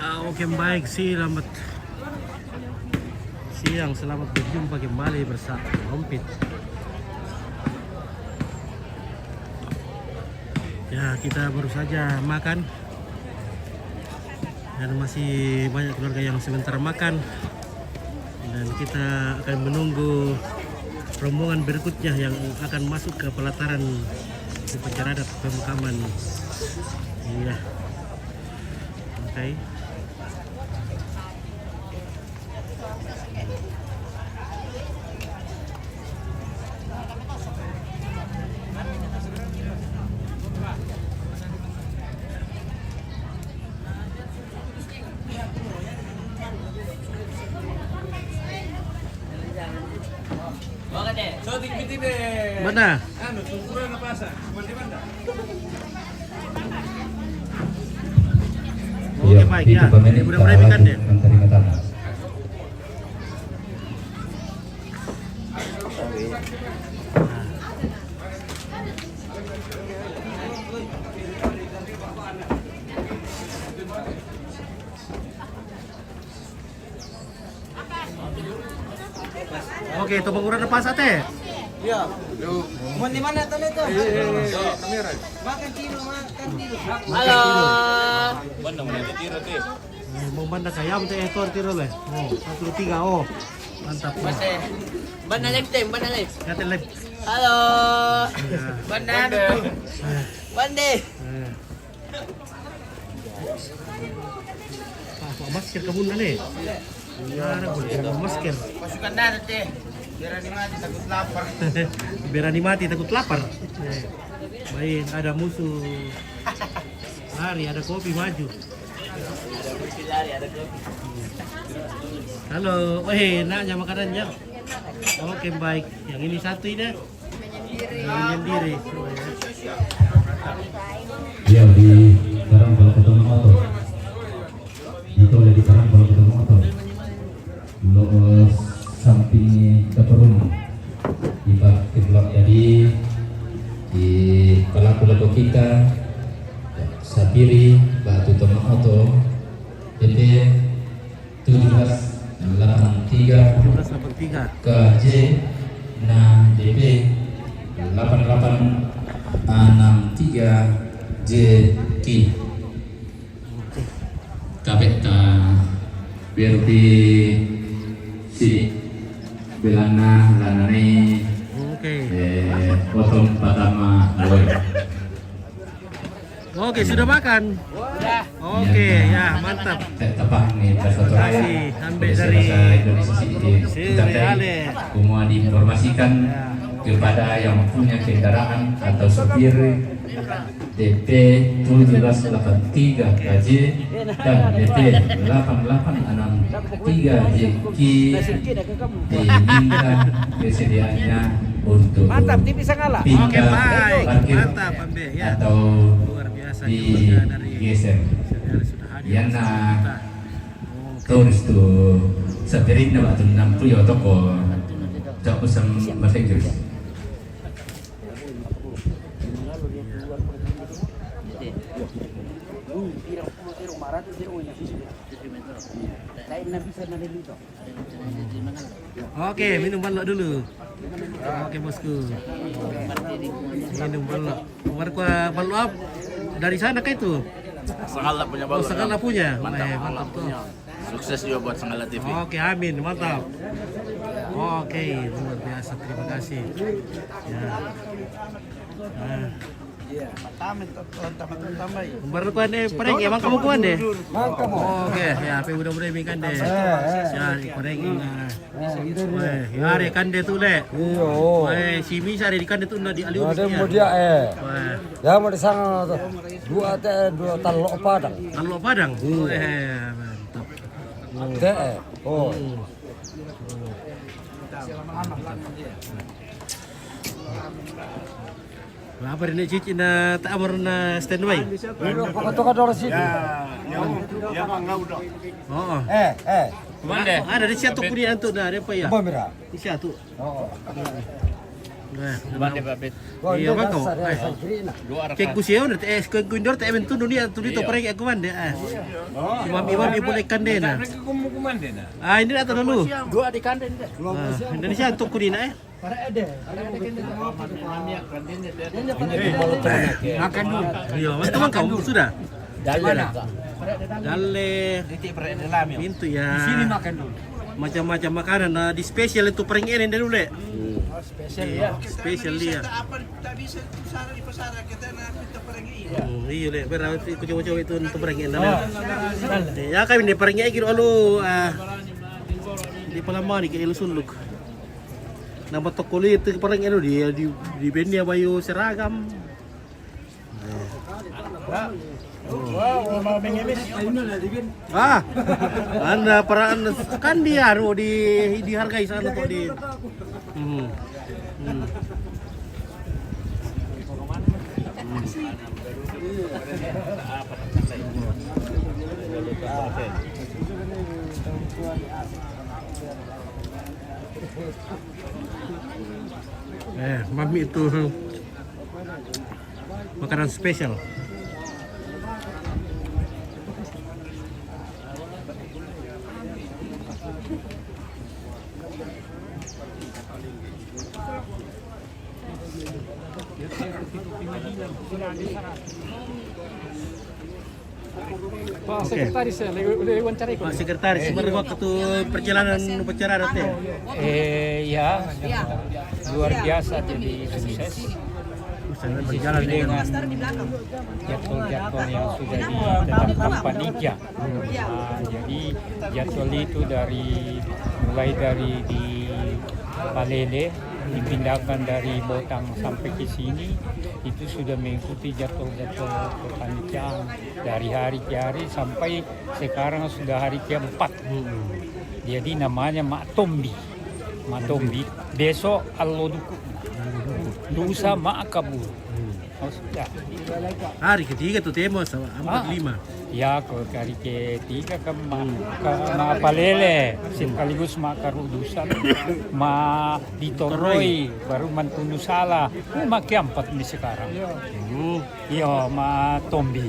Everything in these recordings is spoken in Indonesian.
Oke baik, selamat siang, selamat berjumpa kembali bersama Ompit. Ya, kita baru saja makan dan masih banyak keluarga yang sebentar makan, dan kita akan menunggu rombongan berikutnya yang akan masuk ke pelataran upacara adat pemakaman. Iya, oke. Mana? Oke baik ya, mudah-mudahan ikan deh. Oke, itu pengurangan apa sate? Iya. Mau di mana tadi itu? Kamera. Makan kilo, makan kilo. Halo. Banda mau di tiro teh. Mau banda sayam teh ekor tiro leh. Oh, 1 3 oh. Mantap. Banda live team, banda live. Kata live. Halo. Ya. Banda. Bande. Pak masker kamu nih. Iya, ada boleh masker. Pasukan darat teh. Biar mati takut lapar. Berani mati takut lapar. Baik, ada musuh. Lari, ada kopi maju. Ada kopi lari, ada kopi. Halo, nanya makanannya. Oke baik, yang ini satu ini. Menyendiri. Ya di sekarang kalau ketemu motor itu ada di sekarang kalau ketemu motor lo samping dapur umum di parkir blok. Jadi di pelaku logika Sapiri Batu Tomo Auto PP 1783 KJ nah DP 8863 JK KPK BRB si Belana Lanane potong pertama Oke, sudah makan? Oke, ya mantap. Tepat nih Kasih, ambil dari Siri. Semua diinformasikan kepada yang punya kendaraan atau sopir DP 1783 KJ dan DP 8863 JK diminta kesediaannya untuk pindah parkir atau digeser. Yana terus tuh sepiring na batu 60 ya toko tak usah bahasa Inggris. Oke, minum balok dulu. Oke bosku. Minum balok. Kemarin balok dari sana kah itu? Sangala punya Oh, Sangala punya. Mantap tuh. Sukses juga buat Sangala TV. Oke, amin, mantap. Oke, luar biasa, terima kasih. Ya. Nah. Baru kuan deh, pereng emang kamu kuan deh. Oke, ya, pe udah ikan deh. Ya, pereng nah. Weh, hari kan deh tuh le. Iyo. Weh, si Misa di kan deh tuh di aliu. Ada mau dia Weh. Ya mau di sana tuh. Dua talok padang. Talok padang. Weh, mantap. Teh. Oh. Apa ini cici na tak amor na standby? Pokoknya kan orang sini. Oh. Mana? Ada di situ kuliah itu dah, apa ya? Apa merah? Di situ. Oh. Iya bang kau. Cek kusiau nanti kundor tak event dunia tu dito pergi aku mande. Imam ibu ikan dena. Ini datang dulu. Dua di kanden deh. Indonesia untuk kudina Para ada. Makan dulu. Iya, mas teman kau sudah. Mana? Dalle, Titik perek dalam ya. pintu ya. Di sini makan dulu. Macam-macam makanan. Nah, di spesial itu pering ini dulu le. Spesial ya. Spesial dia. Apa tak bisa sana di pasar kita nak kita pergi. Iya le, berarti ikut coba-coba itu untuk pering ini. Ya kami ni pering ini kira alu di Palaman ni kira sunluk. Nama toko itu pering ini dia di Bendia Bayu seragam. Anda peraan kan dia dihargai sana tuh di. Mami itu makanan spesial. Pak Sekretaris ya, wawancara ikut. Pak Sekretaris, sebenarnya ketua perjalanan upacara nanti. Ya, luar biasa jadi sukses. Berjalan dengan jadwal-jadwal yang sudah ditetapkan panitia. Jadi jadwal itu mulai dari di Palele dipindahkan dari Botang sampai ke sini itu sudah mengikuti jadwal-jadwal kepanitiaan dari hari ke hari sampai sekarang sudah hari keempat. Jadi namanya Mak Tombi. Besok Alloduku. Lusa Mak Kabur. Oh, sudah. Hari ketiga tuh temo sama 45. Ya, ke hari ketiga ke Palele, sekaligus Mak Karudusan, Mak Ditoroi, baru Mantunusala, Mak keempat ini sekarang. Iya, Mak Tombi.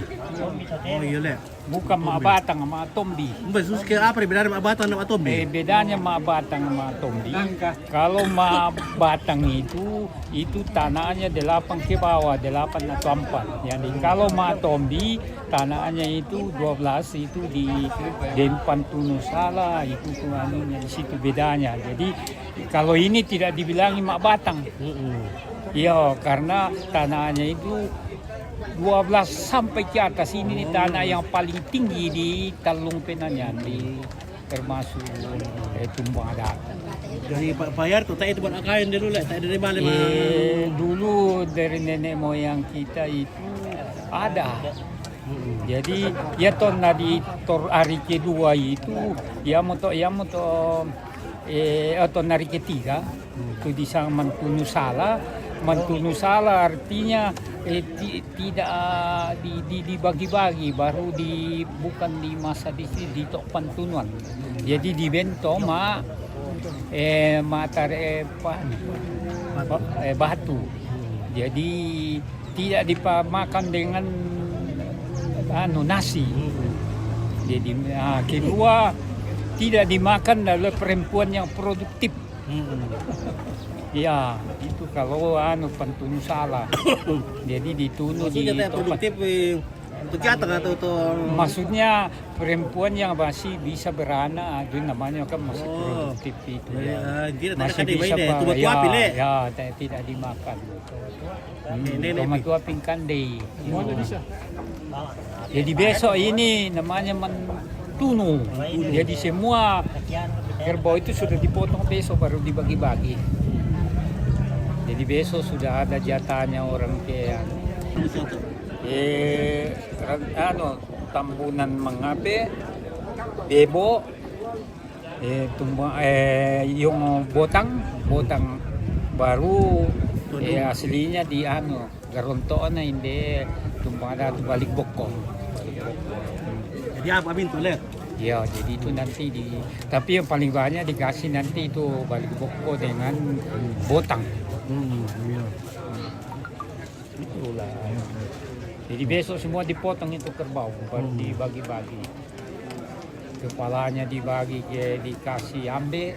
Oh iya le. Bukan Mak Batang, Mak Tombi. Mbak sus ke apa bedanya Mak Batang sama Tombi? Bedanya Mak Batang sama Tombi. Kalau Mak Batang itu tanahnya 8 ke bawah, 8 atau 4. Jadi kalau Mak Tombi tanahnya itu 12 itu di Denpan Tunusala itu anunya di situ bedanya. Jadi kalau ini tidak dibilangi Mak Batang. Iya, karena tanahnya itu 12 sampai ke atas ini tanah yang paling tinggi di Talung Penanyan di termasuk Tumbang Adat. Jadi Pak Bayar tuh tak itu buat akain dulu lah, tak dari mana Dulu dari nenek moyang kita itu ada. Jadi ya ton di hari kedua itu ya moto atau hari ketiga itu di sana Mantunusala artinya tidak dibagi-bagi, baru bukan di masa di Tok Pantunuan. Jadi dibentuk batu. Jadi tidak dimakan dengan nasi. Jadi kedua tidak dimakan oleh perempuan yang produktif. Ya, itu kalau Pantunusala. Jadi ditunuh di produktif untuk jatah atau maksudnya perempuan yang masih bisa beranak, itu namanya kan masih produktif itu. Masih bisa tidak dimakan. Sama tua pingkande. Jadi besok ini namanya tunu. Jadi semua kerbau itu sudah dipotong besok baru dibagi-bagi. Jadi besok sudah ada jatahnya orang kayak Tambunan Mangape, Bebo, yung botang baru aslinya di Garontoon na hindi Tumbang Adat Balikboko. Jadi apa pintu le? Ya, jadi itu nanti tapi yang paling banyak dikasih nanti itu Balikboko dengan botang. Iya. Itulah. Jadi besok semua dipotong itu kerbau, baru dibagi-bagi. Kepalanya dibagi, dikasih ambe.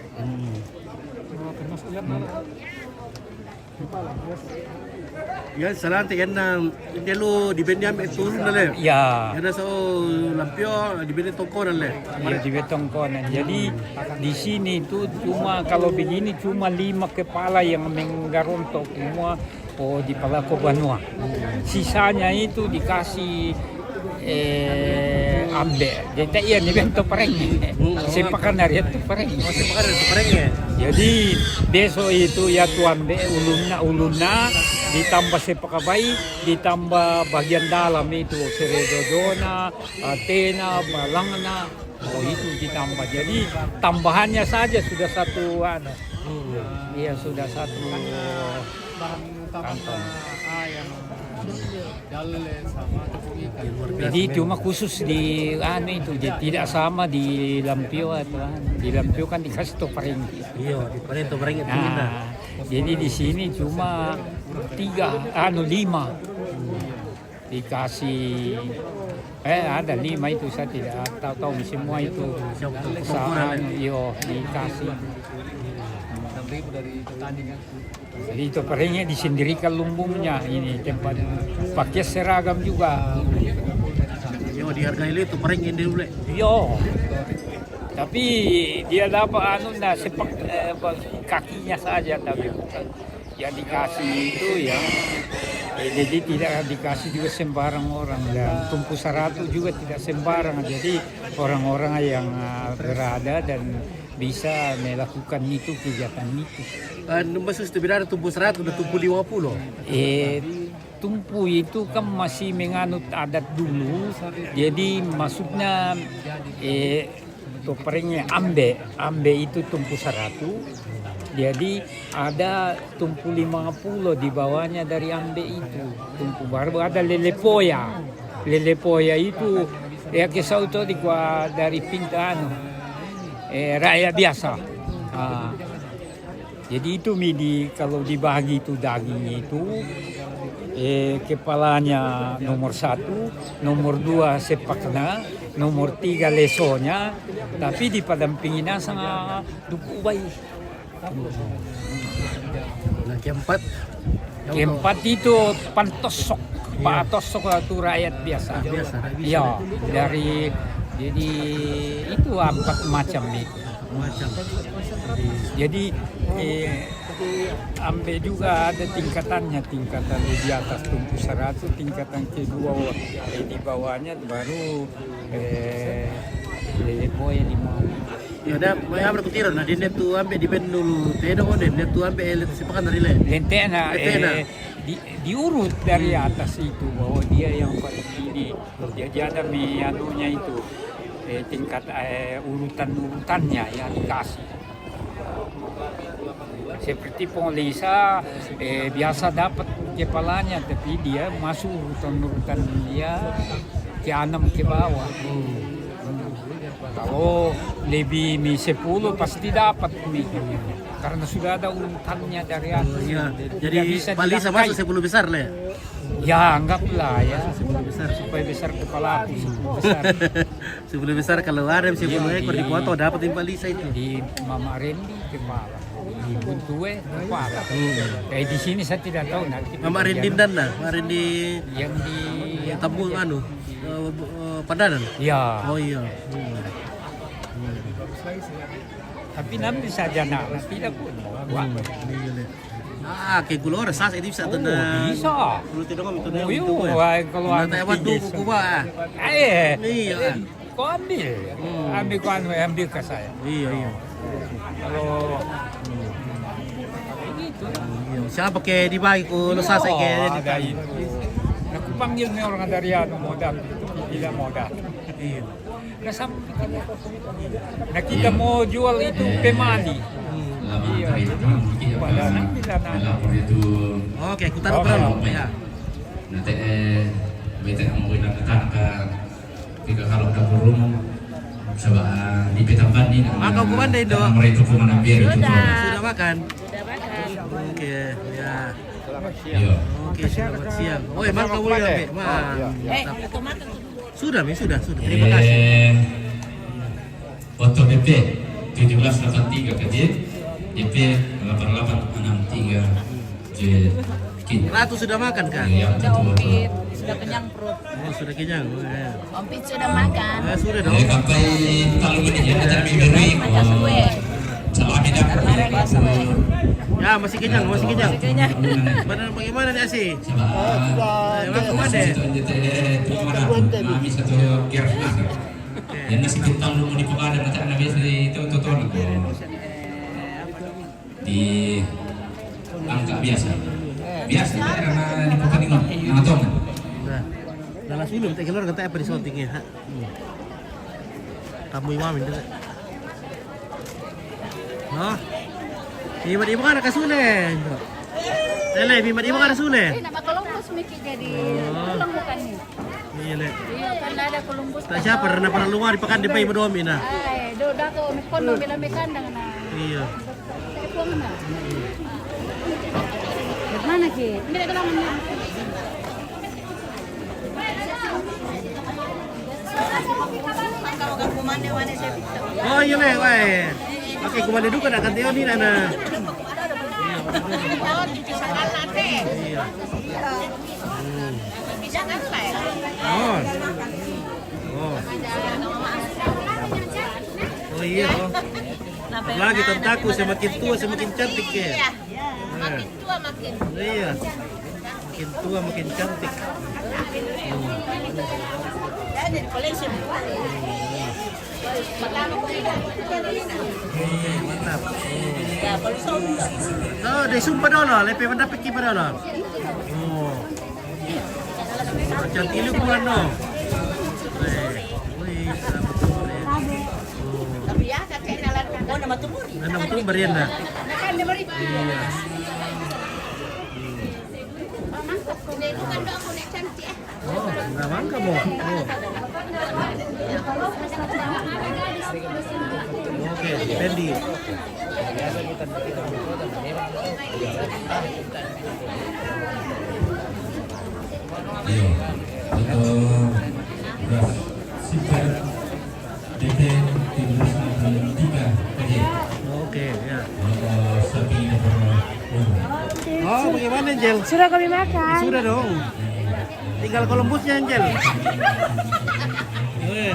Ya, salante yan na hindi lo dibende am turun na le. Ya, Yan na sa lampio dibende tongko na le. ya di betongkonan. Jadi di sini itu cuma kalau begini cuma 5 kepala yang menggarontok semua di Palaco Banua. Sisanya itu dikasih ambe. Jadi iya ni bento pareng. Sepakan dari itu pareng. Sepakan itu pareng ya. Jadi besok itu ya tu ambe uluna ditambah sepakabay, ditambah bagian dalam itu seredodona, tena, balangna, itu ditambah. Jadi tambahannya saja sudah satu iya sudah satu kantong. Jadi cuma khusus di itu, jadi tidak sama di Lampio atau di Lampio kan dikasih toparing. Iya, di pareng to pareng itu na. Nah, jadi di sini cuma 5 dikasih ada 5 itu saya tidak tahu semua itu dikasih. Jadi itu perengnya disendirikan lumbungnya ini tempat pakai seragam juga. Yo dihargai itu pareng ini dulu. Yo. Tapi dia dapat sepak kakinya saja tapi bukan yang dikasih itu ya. Jadi tidak dikasih juga sembarang orang dan tumpu 100 juga tidak sembarang. Jadi orang-orang yang berada dan bisa melakukan itu kegiatan itu. Maksud itu benar tumpu 100 dan tumpu 50. Tumpu itu kan masih menganut adat dulu. Jadi maksudnya toperengnya ambe itu tumpu 100. Jadi ada tumpu 50 di bawahnya dari ambe itu. Tumpu baru ada lelepoya. Lelepoya itu ya kisah itu dari pintu rakyat biasa. Jadi itu kalau dibagi itu dagingnya itu kepalanya nomor 1, nomor 2 sepakna, nomor 3 lesonya, tapi dipendampingin sama duku bayi. Nah, keempat itu pantosok, patosok itu rakyat biasa. Ya, jadi itu 4 macam itu. Jadi ambe juga ada tingkatannya, tingkatan di atas tumpu 100, tingkatan kedua di bawahnya baru lelepoy di mau. Ya ada may abra kutiro na din tu ambe di ben dulu tedo on din tu ambe sepakan dari le. Lentena diurut dari atas itu bahwa dia yang paling ini. Jadi ada anunya itu tingkat urutan-urutannya yang dikasih. Seperti Polisa biasa dapat kepalanya tapi dia masuk urutan-urutan dia ke 6 ke bawah. Kalau lebih 10 pasti dapat karena sudah ada urutannya dari atas. Ya, jadi Polisa masuk 10 besar le. Ya anggaplah ya 10 besar supaya besar kepala aku 10 besar. 10 besar kalau ada 10 ekor di foto dapat Polisa itu. Di Mama Rendi kepala. Di Buntue kepala. Kayak di sini saya tidak tahu nanti. Mama Rendin dan Mama Rendi yang di Tambun Padanan. Ya. Oh iya. Tapi nanti saja tidak pun. Kayak gula orang sas itu bisa tuh bisa. Gula tidak kami tuh. Kalau ada waktu kuba. Iya. Kau ambil, ambil ke saya. Iya. Kalau begitu. Siapa pakai dibagi ku lo sas kayak ada itu. Aku panggil nih orang dari modal, tidak modal. Iya. Nah kita mau jual itu pemali. Iya, jadi pada nanti Oke, kita ngobrol ya. Nanti bete mau bilang ke jika kalau ada burung coba dipetamkan nih. Makan kuman deh, Dok. Mereka kuman biar itu. Sudah makan. Sudah makan. Oke, ya. Iya. Oke, selamat siang. Oh, emang kamu ya, Be? Mantap. Sudah, Mi, sudah. Terima kasih. Foto BP 1783 kejit, DP 8863 Kin. Ratu sudah makan kan? Yang Ompit, sudah kenyang perut. Oh, sudah kenyang. Oh, ya. Ompit sudah makan. Sudah dong. Sampai tahu ini ya, ada mimpi. Makan kue. Salah beda. Ya, masih kenyang. Bagaimana nih Asi? Emang kemana? Kami satu gear. Yang nasi kentang lu di Pekada macam nabi itu total di angka biasa karena di pertandingan atau Nah, dalam sini minta keluar kata apa di shootingnya? Kamu imamin dulu. Noh, imat ibu kan kasune. Lele, imat ibu kan kasune. Nama Columbus mikir jadi tolong bukan nih. Iya le. Iya kan ada Columbus. Tak siapa pernah luar di pekan di pay madomi na. Ay, do dato mi kono mi kandang na. Iya. Telepon na. Mana ki? Hindi ko lang niya. Oh iya le, weh. Oke, kumane duka nak kanti oni na. Iya. Oh. Oh iya. Lagi tentaku semakin tua semakin cantik ya. Makin tua makin. Iya. Makin tua makin cantik. Mantap. Oh, dia sumpah dulu, lepas mendapat kipas dulu. Oh. Cantik lu bulan dong. Wih, betul ya. Tapi ya kakek nalar kan nama tumuri. Nama tu berian dah. Kan dia beri. Iya. Mantap kok. Itu kan doa aku nek cantik. Oh, nggak mangka mo. Oh. Oke, Fendi. Iya. Untuk super DP 1763 kejit. Oke, ya. Sapi nomor Oh, bagaimana Angel? Sudah kami makan. Sudah dong. Tinggal Columbusnya Angel. Weh.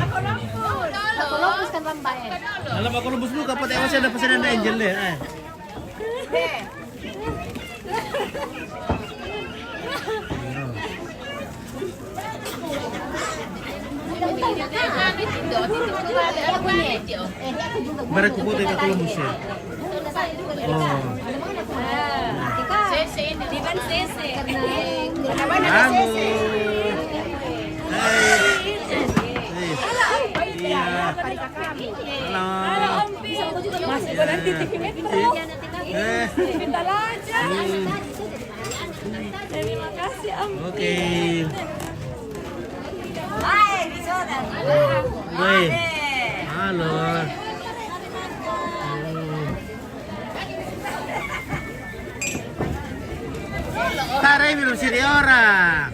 Columbus kan lambayan. Kalau Pak Columbus lu kapan masih ada pesanan dari Angel deh. Barang kumpul dari Pak Columbus ya. Oh. Sese ini di kan sese. Halo. Iya. Halo. Masih berhenti TV Metro. TV Talaja. Terima kasih Om. Oke. Hai, bisoda. Woi. Halo. Taray mi sini orang.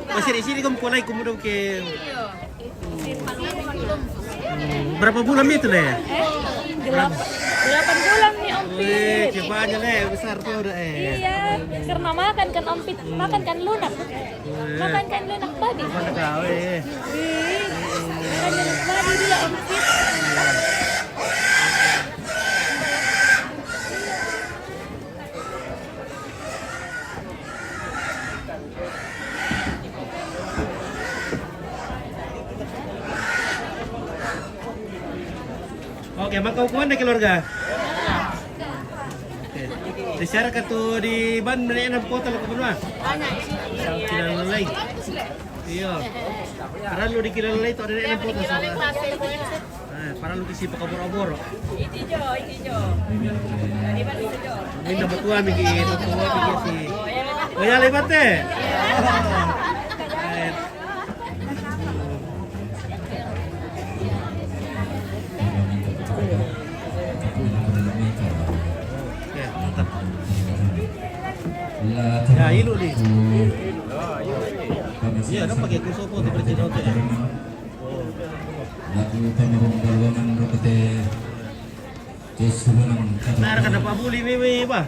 Masih di sini kumpul lagi kemudian ke. Berapa bulan itu le? 8 bulan nih Om Wih, Pit. coba aja le, besar tuh udah Iya, karena makan kan Om Pit, makan kan lunak. Makan kan lunak padi. Mana kau eh? Wih, makan lunak padi dia Om Pit. Oke, maka hukuman deh keluarga. Oke. Secara katu di ban mana enam kota lo kemana? Kira lelai. Iya. Karena lu di kira lelai itu ada enam kota sama. Para lu kisi pakabor-abor. Itu jo. Minta betua mikir, betua mikir sih. Oh ya lebat deh. Oke, mantap. Ilo nih. Iya, kan pakai kurso foto presiden oke. Lagu pamahong balwangan rokote Kesubunan Nah, ada Pak Buli wewe, Pak.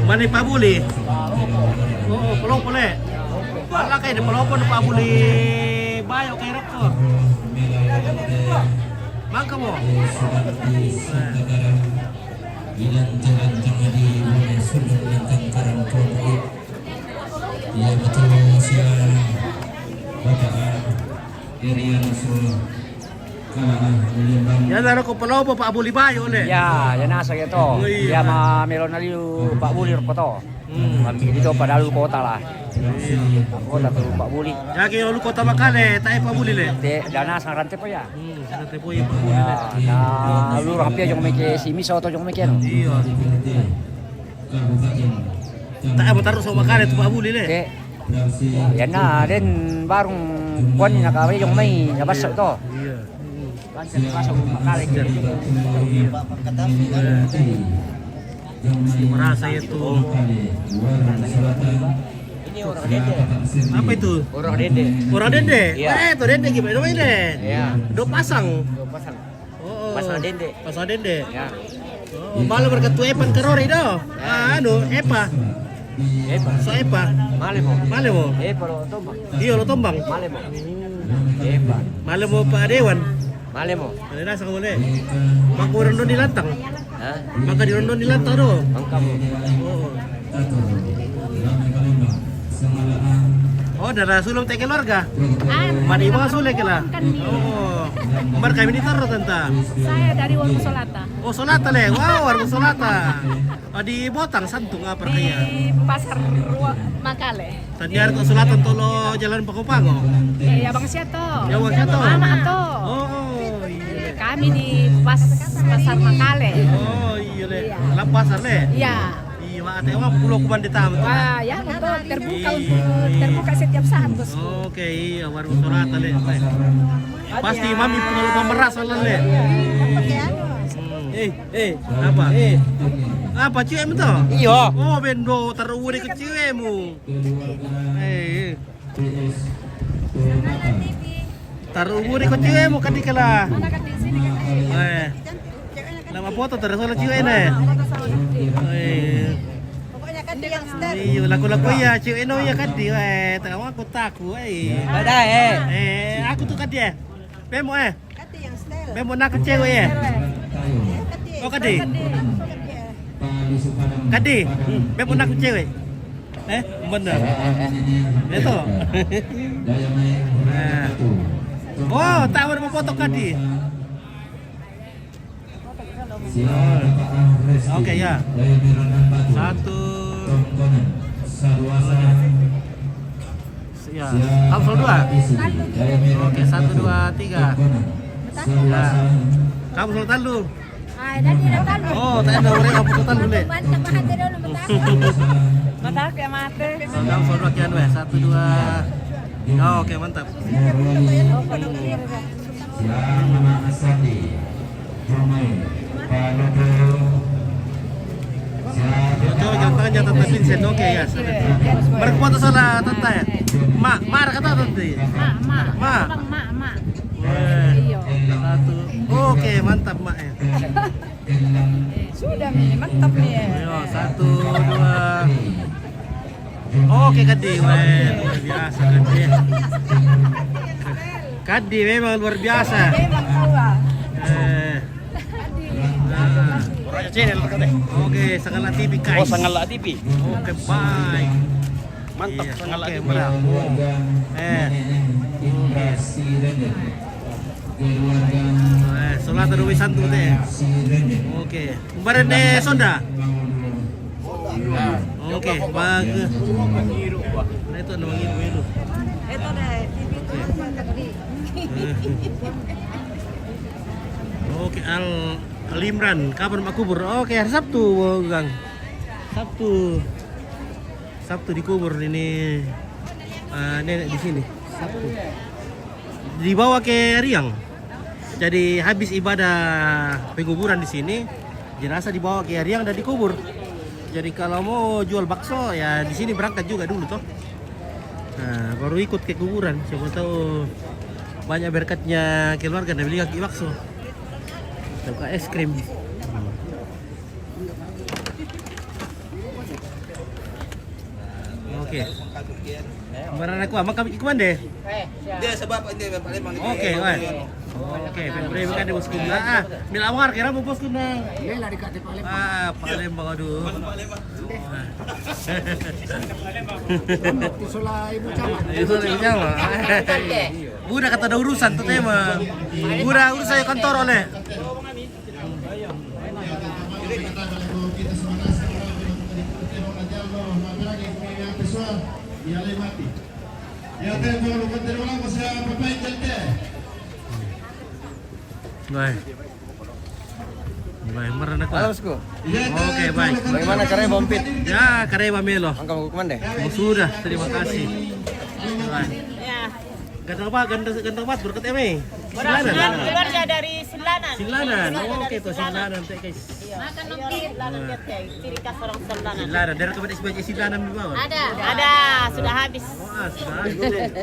Mana Pak Buli? Oh, pelong pole. Wala kayak di pelopon Pak Buli. Bayo kayak rokok. Mangka mo. Ilan jalan tengah di mulai sulung lantang karang promoit. Ya betul siang Bapak Irian Usul Kalah Ulimbang. Ya laro ko pelopo Pak Buli bayo le. Ya, ya nasa gitu. Ya ma meron na liu Pak Buli ko to. Kami dito padalu kota lah. Kota tu Pak Buli. Ya kayo lu kota Makale, tayo Pak Buli le. Dana sang rante po ya. Sangat po yung Pak Buli le. Ya, na lu rapi jong meke si miso to jong meke no. Iya. Kabupaten Tayo mo taruh sa Makale to Pak Buli le. Oke. Yan na din barong kuan ni nakaway yung may nabasa to. Iya. Lancar masuk makale gitu. Merasa itu. Ini orang dede. Apa itu? Orang dede. Orang dende? Iya. Itu dende gimana namanya deh? Iya. Do pasang. Pasang. Oh. Pasang dende. Pasang dende. Ya. Oh, malu berketu epan kerori do. Anu, epa. So epa. Male mo. Male mo. Pero tombang. Iya lo tombang. Male mo. Epa. Male mo Pak Dewan. Male mo. Ada nasa kamu le. Maka rondo di lantang. Hah? Maka di rondo di lantang do. Mangka mo. Oh. Oh, dari sulung teh keluarga. Mari ibu sulung kela. Oh. Kembar kami di taruh tanta. Saya dari Warung Solata. Oh, Solata le. Wow, warung Solata. Oh, di Botang Santung apa kaya? Di Pasar Makale. Tadi ada Solatan tolo Jalan Pakopango. Ya Bang Siato. Ya, Bang Siato. Mama to. Oh, iya. Kami di Pasar Makale. Oh, iya le. Dalam pasar le. Iya. Iya, ate wah pulau kuban di tamu. Wah, ya betul terbuka setiap saat, Bos. Oke, iya warung Solata le. Pasti mami pulau pemeras soalnya le. Apa? Apa cuek mu to? Iya. Oh, bendo taruh udah ke cuekmu. Taruh udah ke cuekmu kan dikala. Nama foto terus soal cuek ne. Pokoknya kan dia yang step. Iya, lagu-lagu ya cuek no ya kan di. Tahu aku taku. Ada Aku tuh kan dia. Bemo Kati yang style. Bemo nak cewek ya. Oh kadi. Kadi. Bemo nak cewek. Bener. Itu. Oh, tak mau foto kadi. Oke ya. Satu. Ya. Kamu dua. Oke, 1, 2, 3. Ya. Kamu sultan lu. Ay, dati na talo. Oh, tayo na rin ako sultan lu le. Banta mahal daw na matak ya mate. Kamu sultan kian we. 1, 2. Oh, oke, mantap. Nama Asadi Romai Palodo. Coba jangan jatuh Vincent. Oke ya. Berfoto salah tante ya. Marah kata tante. Ma. Iyo. 1. Oke, mantap mak ya. Sudah nih, mantap nih. Ayo, 1, 2. Oke, Kadi. Weh, luar biasa Kadi. Kadi memang luar biasa. Oke, Sangala TV guys. Oh, Sangala TV. Oke, baik. Mantap, Iya, Sangala oke, TV. bravo. Solat Rumi Santu teh. Oke. Kemarin deh Sonda. Oke, bagus. Nah itu ada wangi itu. Itu deh, TV itu mantap di. Oke, Al Imran, kapan mak kubur? Oke, hari Sabtu, Gang. Sabtu dikubur ini. Nenek di sini. Sabtu. Dibawa ke Riang. Jadi habis ibadah penguburan di sini, jenazah dibawa ke Ariang dan dikubur. Jadi kalau mau jual bakso ya di sini berangkat juga dulu toh. Nah, baru ikut ke kuburan. Siapa tahu banyak berkatnya keluarga dan beli kaki bakso. Atau es krim. Oke. Kemarin aku ama kami ikuman deh. Dia sebab ini Palembang. Oke, wah. Oke, pemberi kan di bos kuna. Ah, mila amar kira mau bos kuna. Lela dekat di Palembang. Ah, Palembang aduh. Di Sola Ibu Camat. Itu ibu sama. Udah kata ada urusan tuh tema. Udah urusan kantor oleh. Baik. Baik, merendah Halo, lah. Bosku. Oke, baik. Bagaimana caranya bompit? Ya, kareba melo. Angka mau kemana deh? Oh, sudah, terima kasih. Baik. Ya. Ganteng apa? Ganteng apa? Berkat eme. Keluarga dari Silanan. Silanan. Oh, oke tuh Silanan teh guys. Makan ompit. Silanan dia teh. Ciri khas orang Silanan. Silanan. Dari kepada sebagai Silanan di bawah. Ada, sudah habis. Oh, sudah.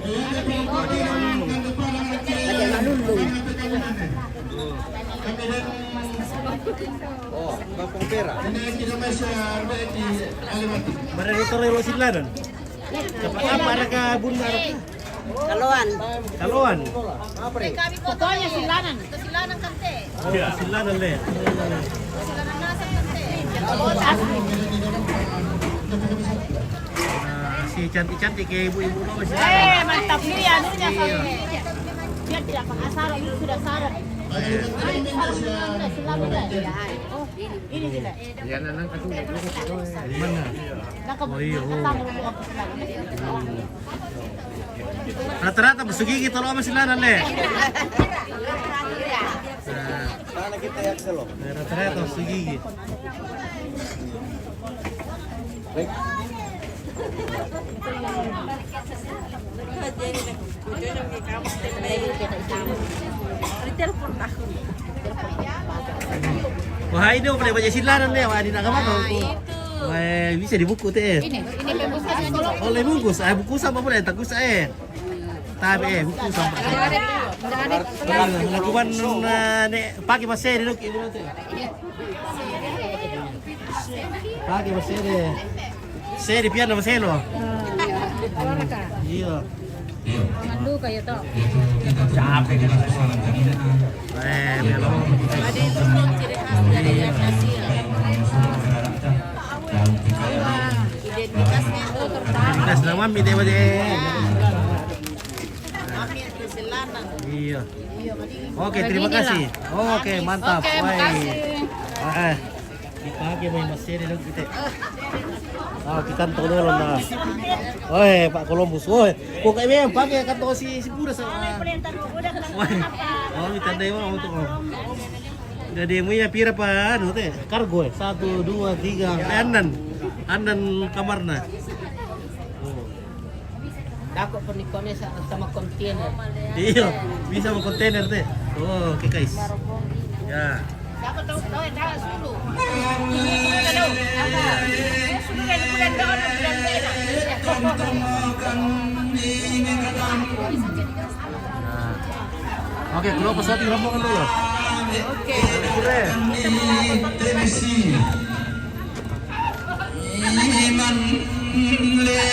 Oh, Kampung Pera. Barang itu relo Silanan. Cepat apa ada ke bunda? Kaluan. Kaloan. Pokoknya Silanan. Itu Silanan kan teh. Oh, Silanan le. Silanan nasa kan teh. Si cantik-cantik kayak ibu-ibu apa sih? Mantap nih ya, anunya dia tidak penasaran, ini sudah saran. Oh, ini tidak. Ya, nanang aku Di mana? Oh iya. Rata-rata besugi gitu loh sama Silanan le. Mana kita ya selo. Rata-rata besugi gitu. Wah ini mau boleh baca Silanan le, wah di nak apa tuh? Wah bisa di buku teh. Ini bungkusnya. Oh le bungkus, buku sama boleh tak usah Tapi buku sama. Lakukan nek pagi masih di ibu nanti. Pagi masih di. Saya di piano masih lo. Iya. Mandu kayak to. Capek di persoalan ini. Melo. Ada itu ciri khas dari Asia. Identitasnya itu tertarik. Kita nama mi teh baje. Kami itu Silanan. Iya. Oke, terima kasih. Oke, mantap. Wah. Dipakai main masih di kita. Kita tahu dulu nah. Oi, Pak Columbus. Oi, kok kayak pakai kantong si Buddha sama. Oh, minta dewa untuk. Jadi mu ya pira pa anu teh? Kargo 1 2 3 andan kamarna. Dako pernikahannya sama kontainer. Iya, bisa mau kontainer teh. Oh, oke guys. Ya. Dapat tahu dah sulu. Sulu kan bulan daun bulan merah. Oke, kalau pesawat di rombongan dulu. Oke. Iman le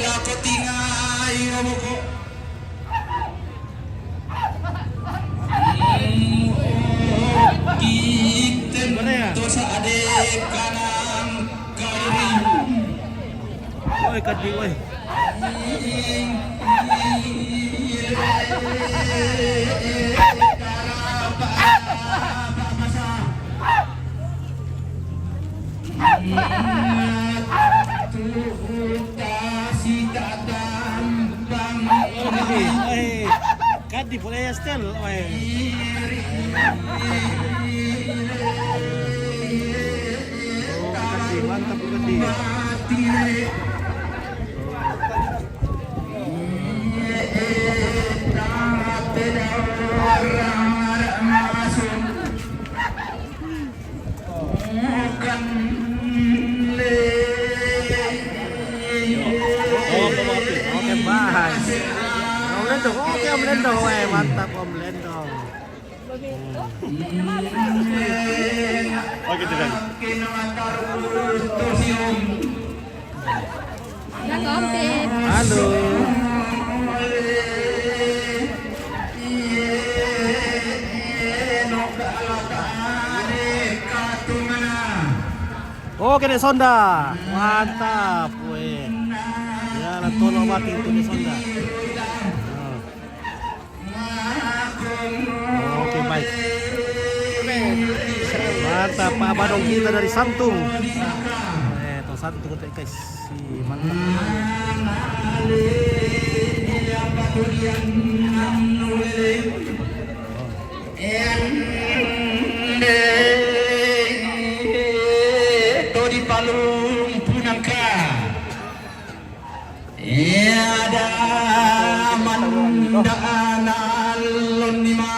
la kotingai romoko. Gimana ya? Dosa ade kanang kairi. Oi, kadi oi. Kadi boleh ya stel, oi. Kadi mantap kadi. Oke, bahas. Om Lendong, oke Om Lendong, mantap Om Lendong. Oh gitu kan. Halo. Oke deh Sonda, mantap, weh. Ya, tolong mati itu di Sonda. Oke baik. Mantap Pak Badong kita dari Santung. Tuh Santung guys, mantap. Di Palung Punangka ada mandana lonima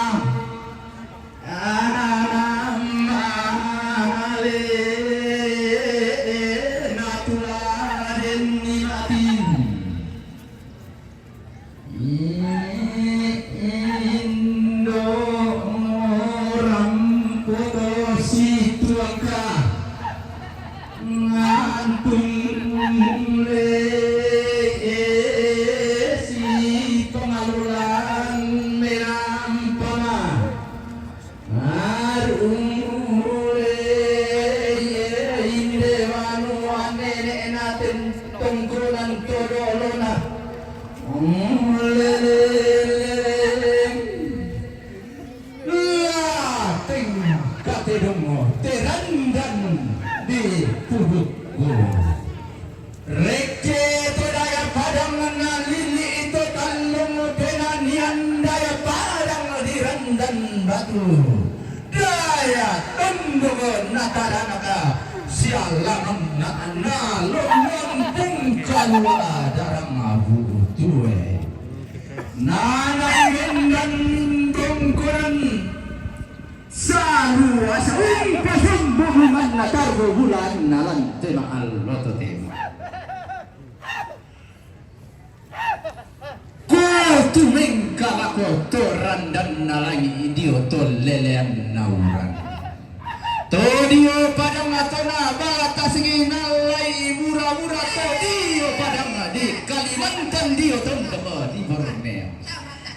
Todio padang atona batas nginalai murah-murah todio padang di Kalimantan dio tongkap di Borneo.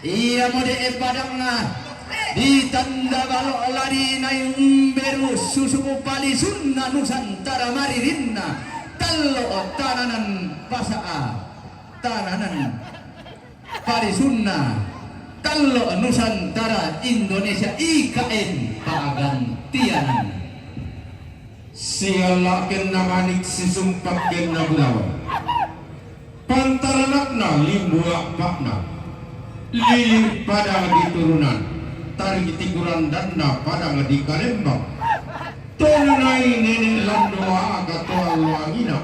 Ia mode padang di tanda balok lari nayung beru susu pali sunna nusantara maririnna tallo tananan pasaa tananan pari sunna tallo nusantara Indonesia IKN pagantian. Sialakin namanik sisumpakin na bulawan pantaranakna limbuak pakna lili padang di turunan tarik tiguran dana padang di Kalembang tonai nenek landoa katoa luangina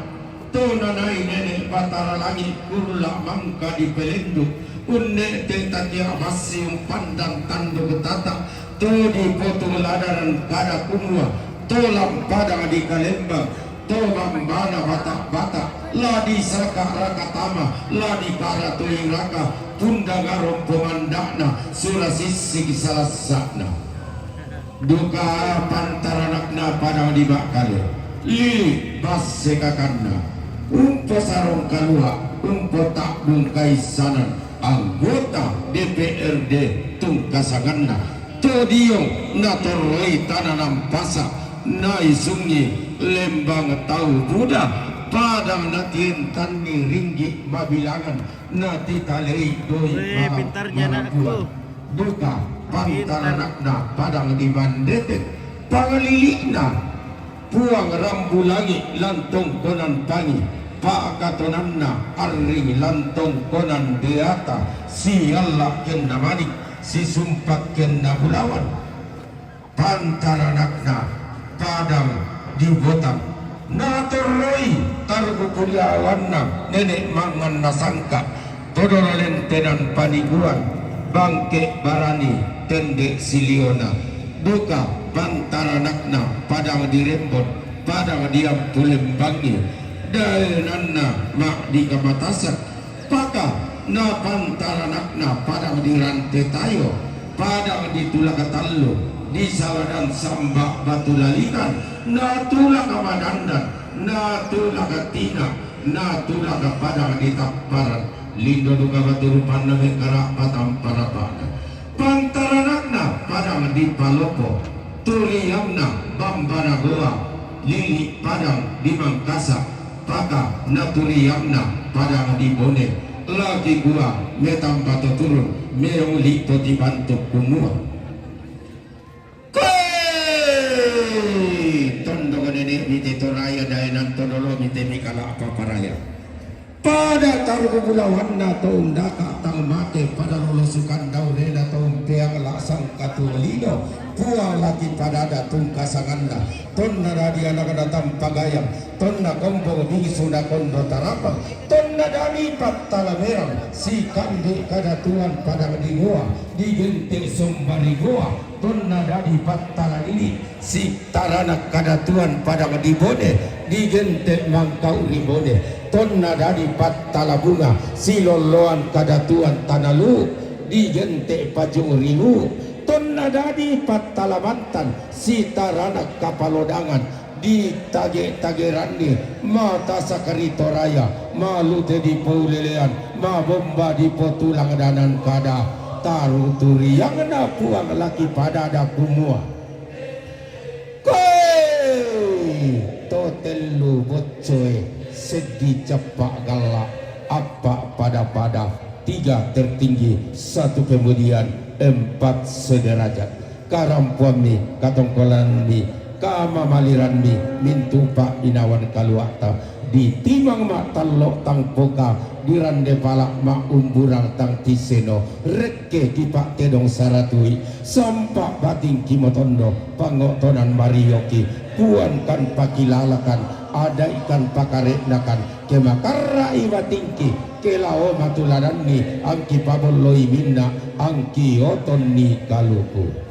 tonai nenek batara langit kurula mangka di pelenduk unne tentatia masih pandang tanduk tata to di potong ladaran kada kumua tolam padang di Kalembang tobang bana batak-batak ladi saka rakatama ladi para tuing raka punda garong pemandakna surasisig salasakna duka pantaranakna padang di Bakale li bas sekakanna umpo sarong kalua umpo tak bungkaisanan anggota DPRD tungkasanganna todiong natoroi tananam pasak nai sungi lembang tahu budak padang natin tani ringgi babilangan nati talei doi pintarnya anakku. duka pantaranakna padang di bandetet pangalilikna puang rambu langit lantong konan pangi pak katonanna arring lantong konan deata si Allah kena manik si sumpat kena bulawan pantaranakna padang di Botam natoroi targu kuliawanna nenek mangan nasangka todorolen tenan paniguan bangke barani tende siliona duka pantaranakna padang padang dirembon padang diam pulembangi daenanna mak di kamatasak paka na pantaranakna padang dirante tayo padang ditulak tallo di sawadan sambak batu lalikan na tulak madandan na tulak tina na tulak padang ditaparan lindo duka batu rupan na mekara patam parapada pantaranakna padang di palopo turiyamna bambara goa lili padang di Mangkasa paka na turiyamna padang di Bone lagi gua metam pato turun meong lipo di bantuk kumua tondo nenek mite toraya daenan todolo mite mikala apa paraya pada taruh bulawan na taum daka tal mate pada lolosukan daurena taum peang laksang katulino puang lagi pada datung kasanganda tonna radia na datang pagayam tonna kompong bisu na kondo tarapang tonna dani patala merang si kandi kadatuan pada di goa di genting sombari goa tonna dani patala ini si tarana kadatuan pada di Bone di genting mangkau di Bone tonna dari patala bunga si loloan kadatuan tanalu di gente pajung ringu tonna dari patala mantan si tarana kapalodangan di tage-tagerandi mata sakarito raya malute di paulelean ma bomba di potulang danan kada taru turi yang na puang laki pada ada kumua koi totelu bocoy segi cepak galak apa pada tiga tertinggi satu kemudian empat sederajat karampuami katongkolan mi kama maliran mi mintu pak inawan kaluata di timang mak talok tang poka di rande palak mak umburang tang tiseno reke kipak tedong saratui sampak bating kimotondo pangotonan marioki puan kan pakilalakan ada ikan pakareknakan kemakara iwa tingki kelao matuladani angki paboloi minna angki otoni kaluku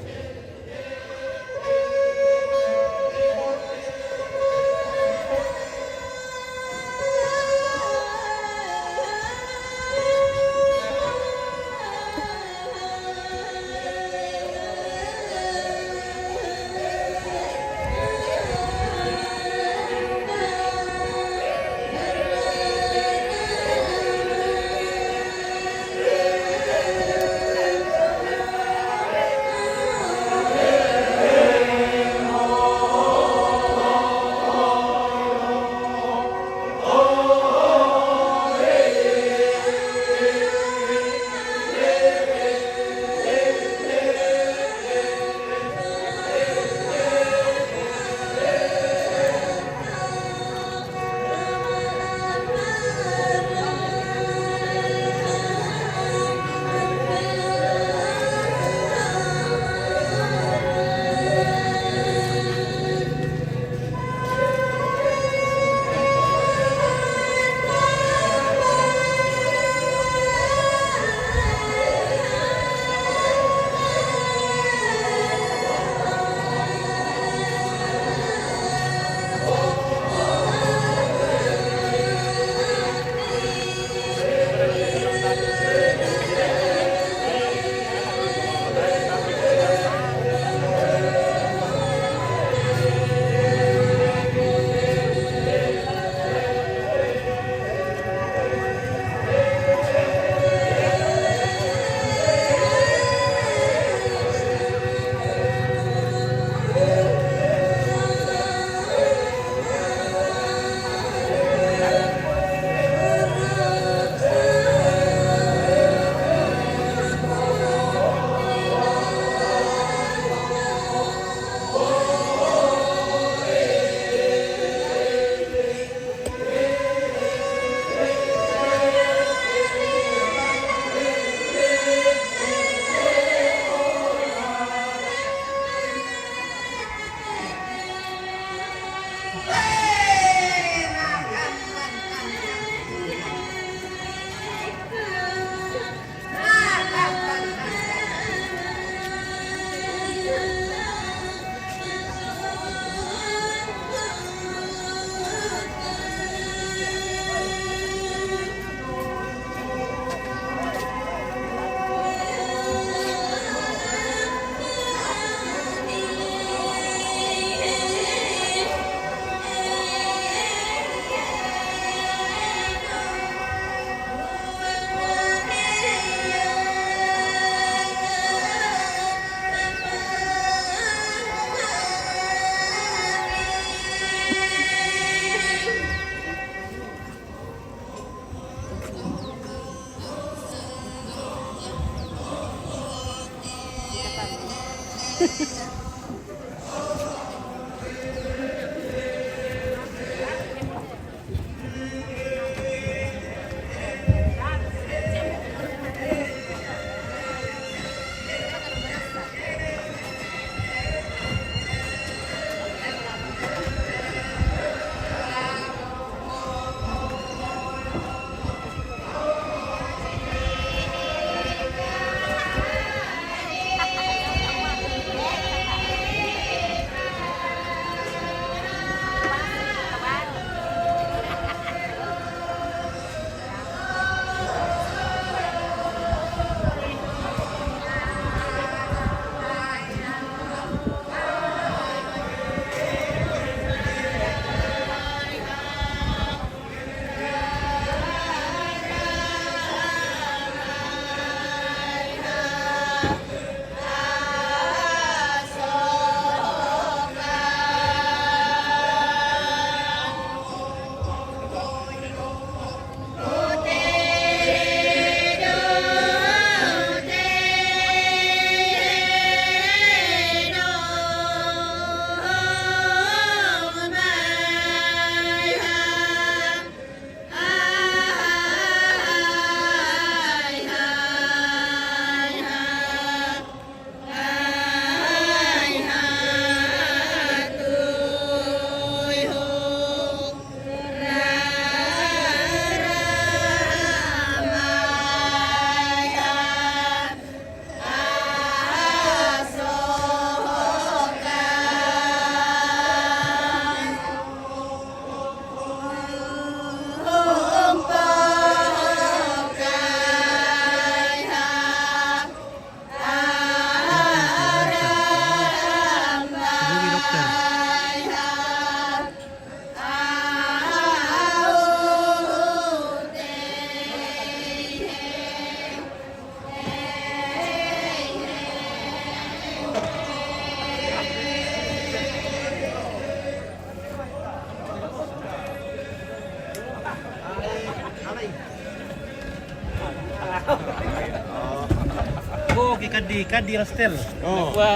pakai kadi rastel.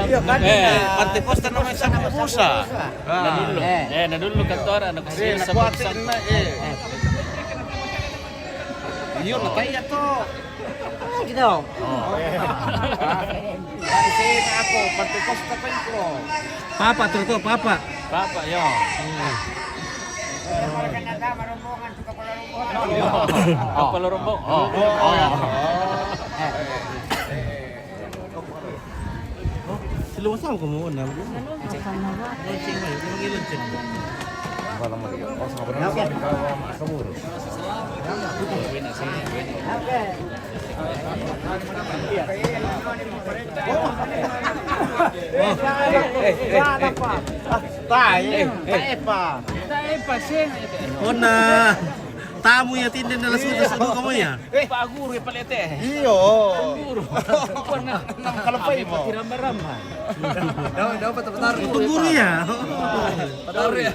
Iya kan? Pantai Costa namanya Santa Musa. Na dulu kantor anak kecil sa Nakuatin na Yun, nataya to. Gitu. Kasi na ako, Pantai Costa pa ko. Papa to, papa. Papa yo. Palarumbong. Sila wasam ko mo na. Ilan cek. Ona tamu ya tindan na sudah sa kamu ya. Paguro ya palete. Iyo. Kalapay mo. Tiram-ramhan. Daw patar. Tungguri ya. Patar ya.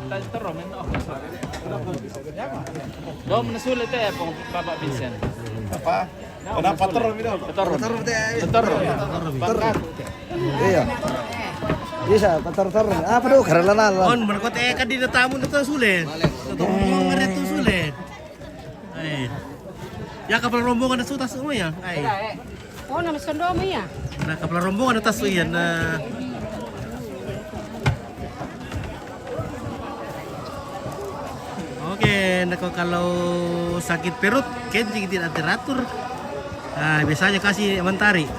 Taro men. Do nasulit eh pong Papa Vincent. Apa? Kenapa terus ini? Taro. Iya. Bisa, patar-tar. Apa do karalanan. On berkot kan di tamu itu sulit. Mau ngeret tuh sulit. Ya kapal rombongan itu tas semua ya. Oh, nama sendomo ya? Nah kapal rombongan atas tuh ya. Nah. Oke, nah kalau sakit perut, kencing tidak teratur. Nah, biasanya kasih Pak Menteri.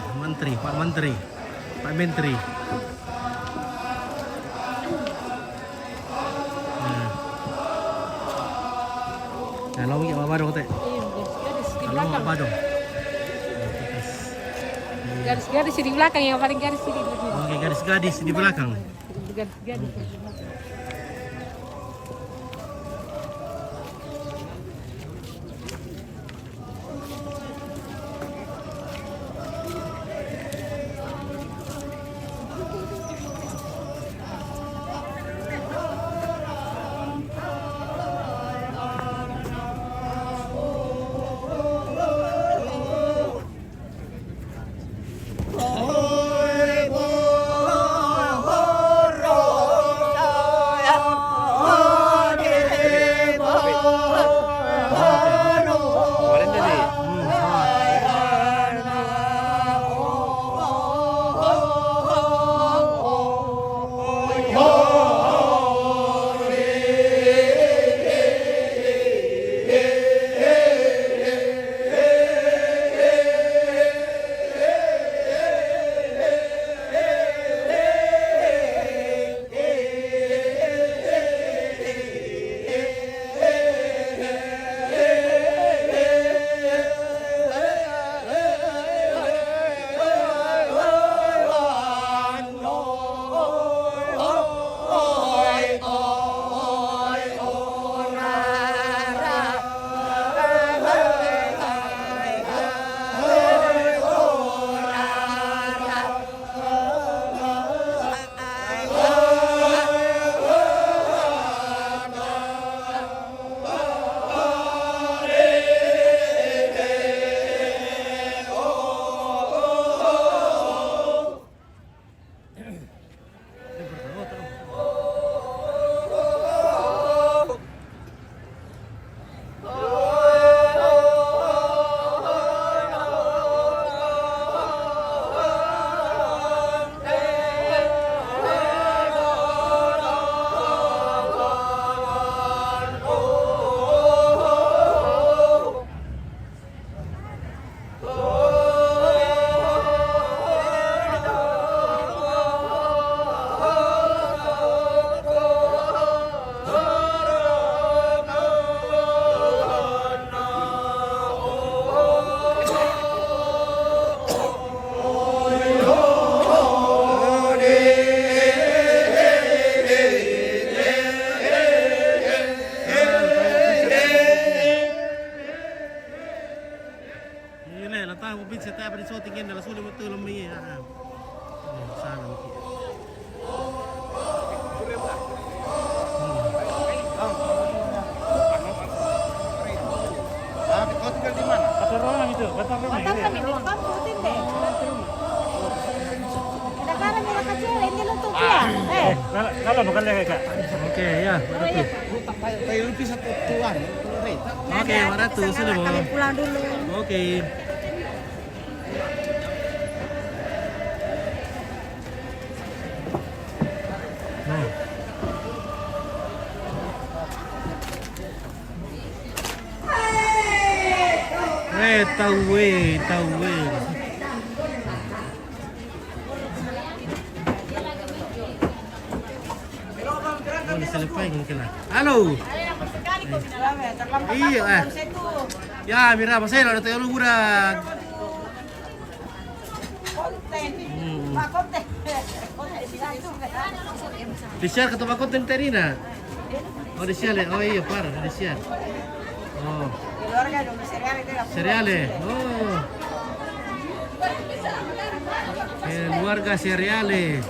Nah, lo apa dong teh? Kalau apa dong? Garis-garis di belakang yang paling garis di belakang. Oke, garis-garis di belakang. Garis-garis. Batam kami di kampung. Kalau bukan lagi kak. Oke ya, Ratu. Tayo lebih satu tuan. Oke, Ratu sudah mau. Kami pulang dulu. Oke. Nah. Tahu. Oh, diselesai mungkin lah. Halo. Iya. Ya, mira, masih ada tayo luguran. Di-share ke tempat konten Terina. Oh, di-share. Oh iya, parah, di-share. Oh. Cereale. Oh. Keluarga cereale.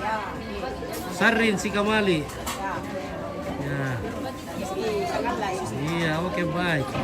Sarin si Kamali. Ya. Iya, oke baik. Oh.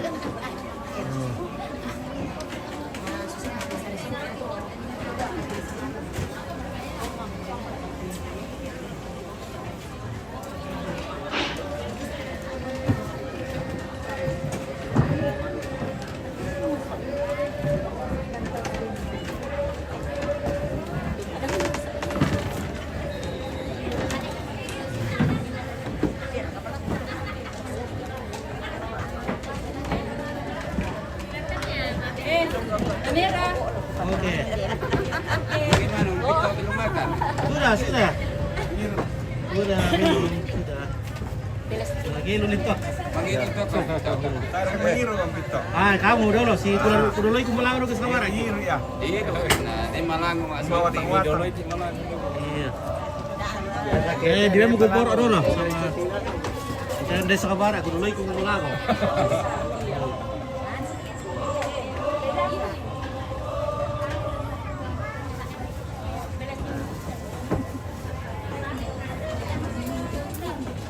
Oke. Sudah. Sudah, minum, sudah. Lagi lu litok. Ah, kamu dulu si kudu ku malang ke Samara. ya. Iya, di Malang Bawa tangwatan. Iya. Dia mau kupor dulu sama. Jangan desa Samara kudu ku malang.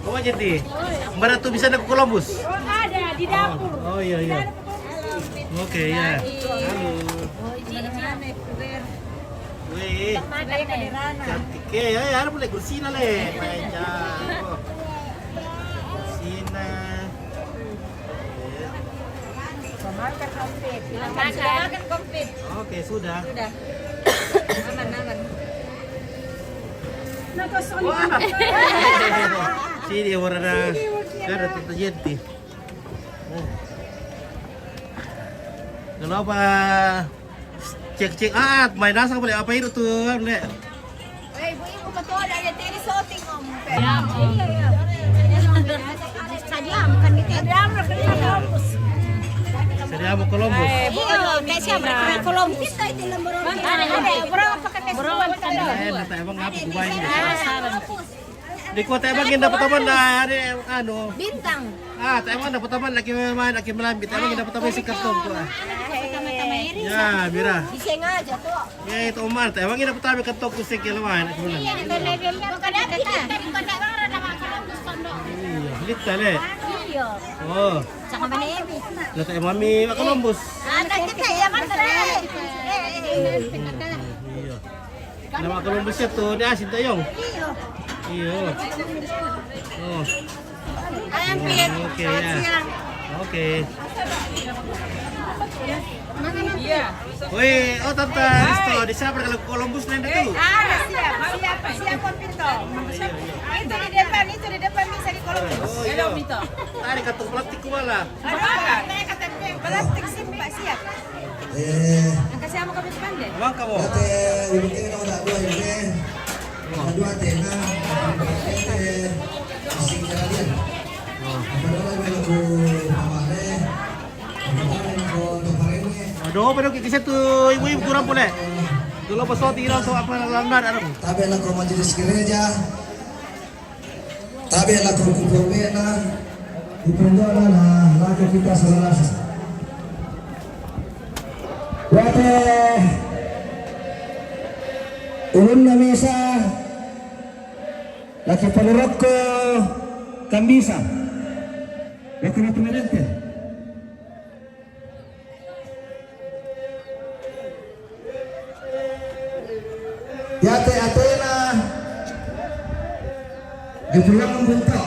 Oh jadi, Mbak Ratu bisa naik ke Columbus? Oh, ada di dapur. Oh iya. Oke ya. Halo. Wih, cantik ya. Ada boleh kursina le. Macam. Kursina. Makan komplit. Oke sudah. Aman. Wah. Sini warna cara terjadi. Kenapa cek main asal boleh apa itu tuh le? Ibu betul ada tadi shooting om. Saja makan gitu. Sedia mau Columbus. Kayak siapa? Columbus. Nata emang ngapa gua ini? Di kota emang yang dapat teman dari anu. Bintang. Emang dapat teman lagi main lagi melambit. Emang dapat teman si kartong gua. Ya, Mira. Iseng aja tuh. Ya itu Omar, emang dapat teman kartong kusik ya lumayan. Iya, lita le. Iya. Oh. Saka mana ebi? Lata mami Columbus. Ada kita ya man Iya. Nama Columbus itu dia asin tayong. Iya. Oh. Ayam pit. Oke ya. Oke. Iya. Woi, Tante Risto, di sana kalau Columbus nanti dulu. Siap Pinto. Itu di depan bisa di Columbus. Oh iya. Tadi kata plastik kuala. Plastik sih Mbak siap. Kasih kamu ke pandai. Bang kamu. Aduh, pero kikisya tuh ibu-ibu kurang boleh. Dulu pas tiraw so apa langgar ano. Tabi anak ko majelis gereja. Tabi anak ko kupurmena. Ipundona na laki kita saudara. Wate ulun na mesa. Laki palurok ko kambisa. Laki na presidente. Yate Atena Pulang bentuk.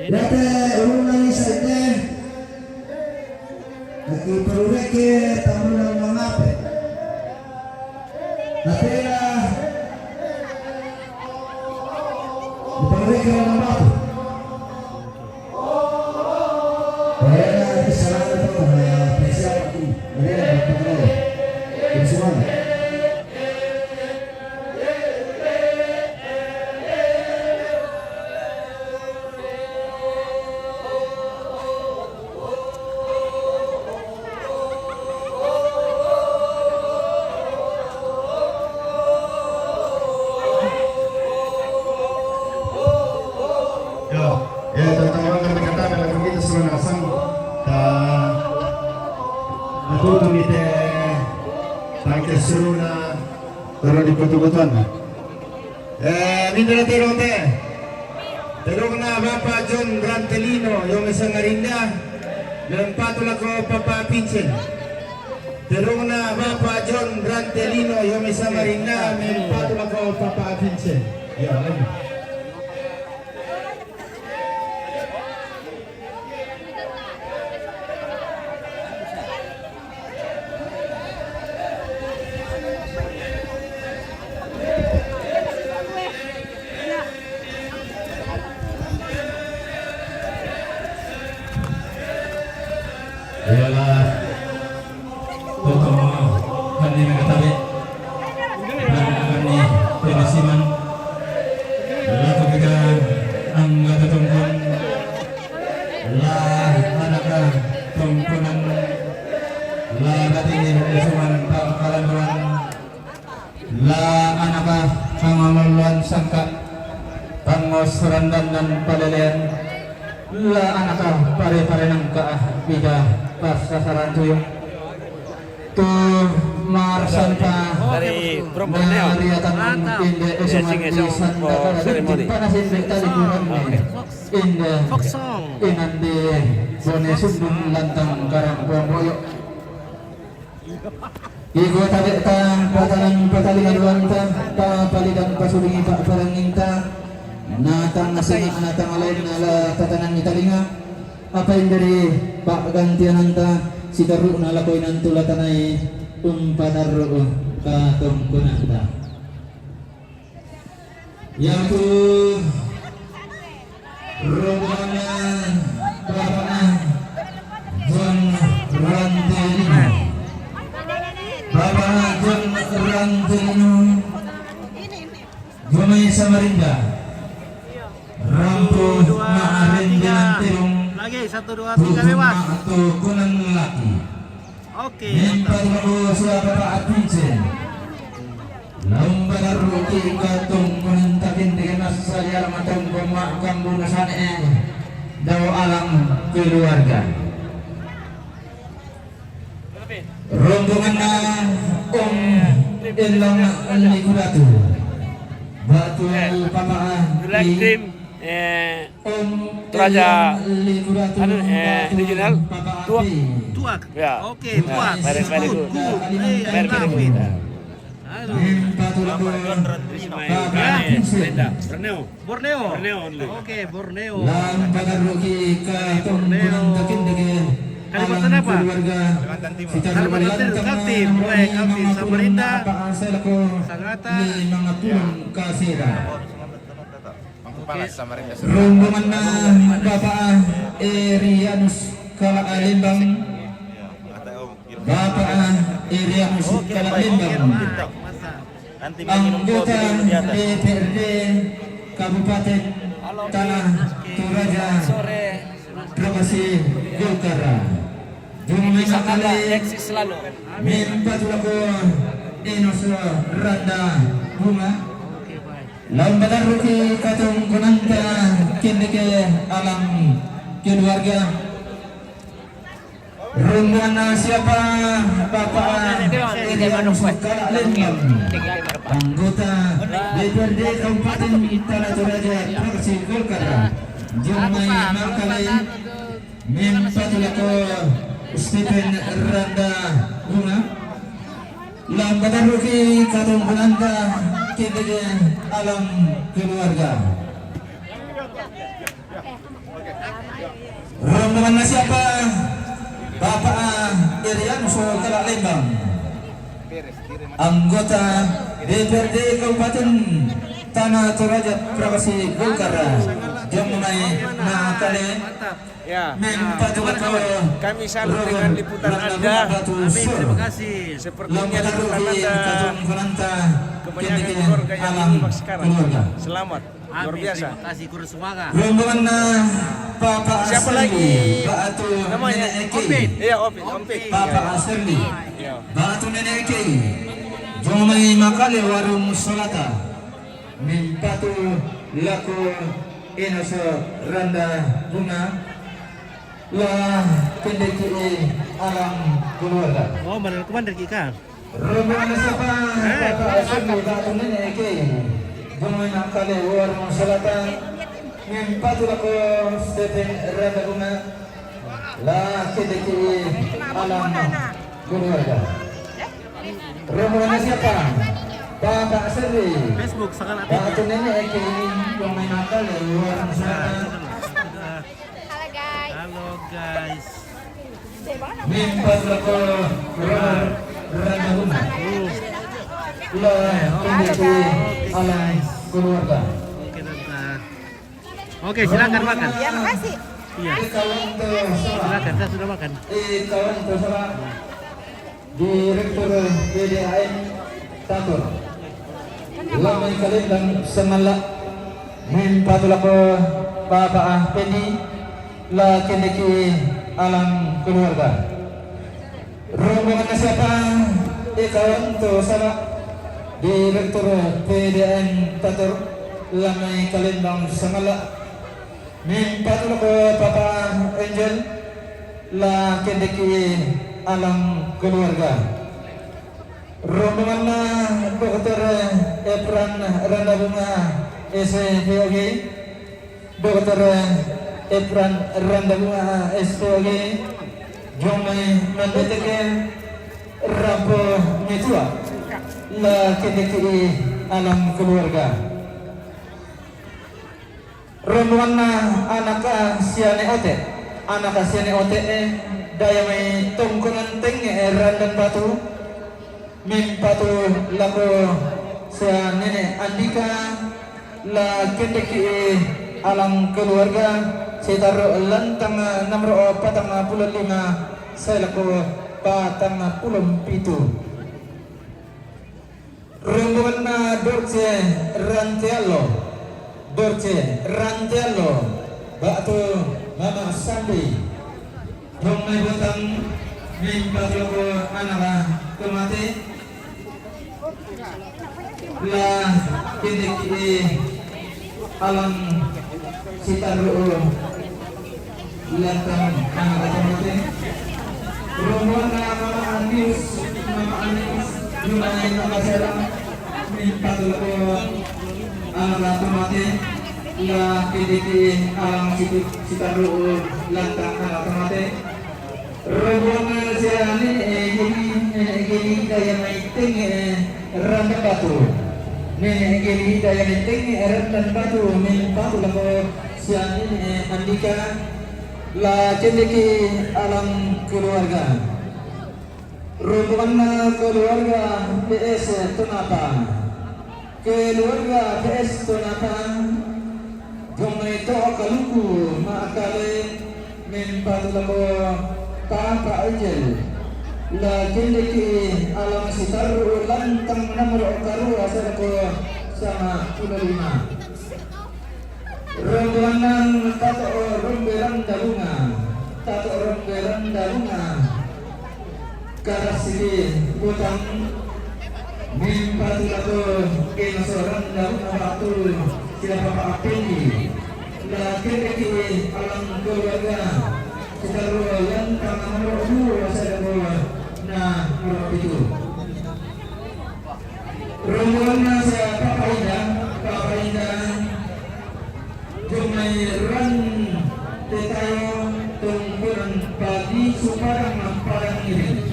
Data urunan saja. Lagi perlu lagi tamu yang mengape. Tapi lah, perlu lagi yang mengape. Saya bisa itu bisa aku. Ada apa? Bisa. Ya, teman-teman kata-kata dalam kita serenasang aku tumite pakai seruna taruh di betul-betulan. Minta terong teh. Terong na Bapak John Rantelino yung isang ngarinda dan patulah ko Papa Pincin. Terong na Bapak John Rantelino yung isang ngarinda dan patulah ko Papa Pincin. Ya, lagi. Ialah pertama kali mengetahui dan kami penasiman laku kita anggota tongkon lah anaka tongkonan lah batini usuman pangkalan ruang lah anaka pangaloluan sangka pangos randan dan padalian lah anaka pare-pare nangka bida pas sasaran tuyung tu marsan pa Dari Borneo. mariatan inde usuman di sanda kala panasin beta di kurang inde Folk song. inande bone sundung lantang karang boyo igo tabe ta patalan patalingan wanta pa palidan pasulingi pa paranginta natang nasina natang alain ala tatanan italinga apa yang dari Pak gantian anta si taru na lakoy nan tulatanay umpadaru katong kunanta yang tu rombongan Bapak John Rantelino Bapak John Rantelino Jumay Samarinda Rampo Maarinda Tirong Lagi 1 2 3 bebas. Atau kunang lelaki. Oke. Empat lagu sudah Bapak Advincen. Lomba ruki katong menentakin dengan saya matang pemak kambu nasane daw alam keluarga. Rombongan na ilang likuratu. Batu pamaan. Raja regional Tuak. Tuak. Ya. Oke, Tuak. Very good. Very good. Borneo. Oke, Borneo. Kalimantan apa? Kalimantan Kaltim. Baik, Kaltim Samarinda. Sangatta. Rombongan na Bapak Erianus Kalalimbang Bapak Erianus Kalalimbang anggota DPRD Kabupaten Tanah Toraja Provinsi Golkar Jumlah kali Mempatulako Enos Randa Bunga Lomba ruki katong kunanta kini ke alam keluarga rombongan siapa Bapak Erianus Kalalimbang anggota DPRD Kabupaten Tanah Toraja Provinsi Golkar Jumai Mangkalai Mempatulako Stephen Randa Bunga Lomba ruki katong kunanta kita alam keluarga. Rombongan siapa? Bapak Irian Sultan Lembang, anggota DPRD Kabupaten Tanah Toraja Provinsi Golkar, Jamunai Nakale. Ya, Mempatukan kami salut dengan liputan Anda. Amin, terima kasih. Sepertinya liputan Anda kebanyakan keluarga yang rumah sekarang. Selamat, luar Amin, biasa. terima kasih, kurang semangat. Rombongan Bapak Siapa Asli, lagi? Pak Atu Namanya Nenek Eki. Opit. Iya, Opit. Bapak Asli, Iya. Pak Atu Nenek Eki. Jomai makale warung solata. Mimpatu laku inaso randa bunga. Lah pendeki alam keluarga. Oh, mana komandan Kika? Rombongan siapa? Bapak Asli, Pak Atu Nenek Eki. Jomai makale warung solata. Mimpatu laku Stephen randa bunga. Lah pendeki alam keluarga. Rombongan siapa? Bapak Seri. Facebook sangat aktif. Pak Atu Nenek Eki yang main nakal ya orang sana. Halo guys. Halo guys. Mimpas lako rana rumah. Lah pendeki alam keluarga. Oke, Tante. Oke, silakan makan. Ya, makasih. Iya, Kawan tersalah. silakan. Saya sudah makan. Kawan tersalah. Direktur PDAM Tatur. Lamai kalian dan semalak mimpatulah ke Bapak Pendi la kendeki alam keluarga. Rombongan siapa? Kawan tu sama Direktur PDAM Tatur. Lamai kalian dan semalak mimpatulah ke Bapak Angel la kendeki alam keluarga. Rombongan Dr. Efran Randabunga SPOG, Dr. Efran Randabunga SPOG, Jomai Mandeteke Rampo Metua, la kendeki alam keluarga. Rombongan anak siane ote, anak siane ote daya mai tongkongan teng randan batu. Mimpatu lako sa Nenek Andika la kendeki alam keluarga sekitar lantang nomor 45 saya lako patang pulum pitu. Rombongan Dorce Rantialo Batu Mama Sandi Jomai Botang mimpatu lako anak kemati lah kendeki alam sitaru lantang anak kemati rombongan Mama Anis Jumai Nakasera mimpatu lako anak kemati lah kendeki alam sitaru lantang anak kemati. Rombongan siani gini daya maiting randa batu. Nenek gini daya maiting randa batu. Mimpatu lako siani Andika la kendeki alam keluarga. Rombongan keluarga PS Tonapa. Keluarga PS Tonapa. Jomai to kaluku maakale mimpatu lako Papa Angel la kendeki alam sitaru lantang nomor karu asal ko sama 5. Rombongan tato romberan dalunga karasili utang mimpatu lako kinasoran dalunga batu sila Papa Apendi la kendeki alam keluarga sitaru lantang nomor 2 asal ko na nomor itu. Rombongan sa Papa Indah Jumai ran tetayo tungguran pagi suparang parang ini.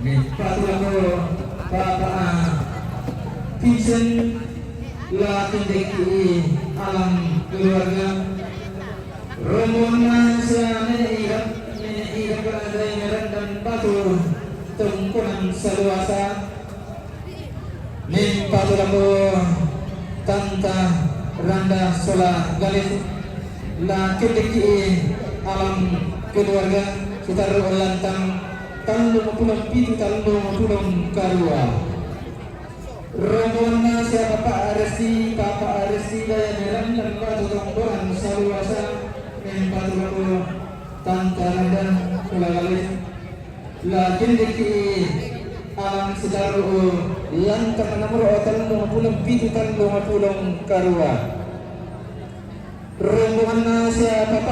Ni patulah ko Papa Vincent lakin deki alam keluarga rombongan nenek ikan berada meran dan batu tungkunan seluasa Mimpatu laku tanta randa sola galis lakin deki alam keluarga kita lantang talung pulang pitu talung pulang karua rombongan siapa Papa Aresi daya meran dan batu tongkoran saluasa Mimpatu laku tanta randa sola galis lakin deki alam sedaru lantang nomor talung pulang pitu talung pulang karua rombongan siapa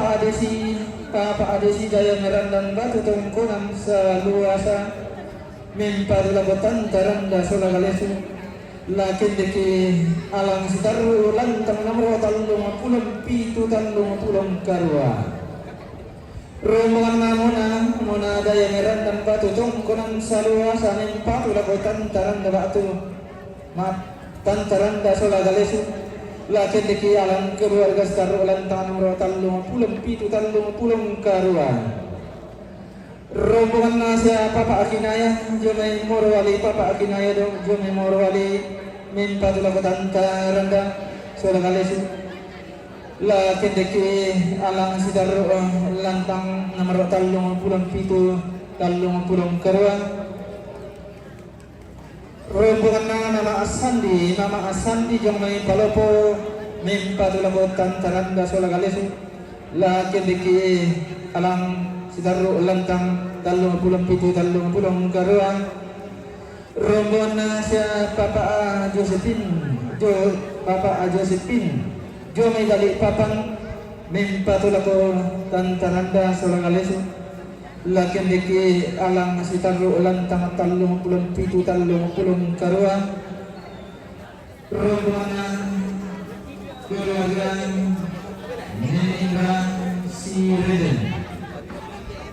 Papa Adesi daya meran dan batu tongkonan seluasa Mimpatu laku tanta randa sola galis lakin deki alang sitaru lantang nomor talung pulang pitu talung pulang karua rombongan mona daya meran dan batu tongkonan saluasa Mimpatu laku tanta randa batu tanta randa sola galis lakin deki alang keluarga sitaru lantang nomor talung pulang pitu talung pulang karua rombongan nasa Papa Akinaya jomai morwali Papa Akinaya dong jomai morwali Mimpatu laku tanta randa sola galis lakin deki alang sitaru lantang nomor talung pulang pitu talung pulang karua rombongan nama Asandi jomai palopo Mimpatu laku tanta randa sola galis lakin deki alang sitaru lantang talung pulang pitu talung pulang karua rombongan sia Papa Josephine jomai dalik papan Mimpatu laku tanta randa sola galis lakin deki alang sitaru lantang talung pulang pitu talung pulang karua rombongan keluarga Nenek si Reden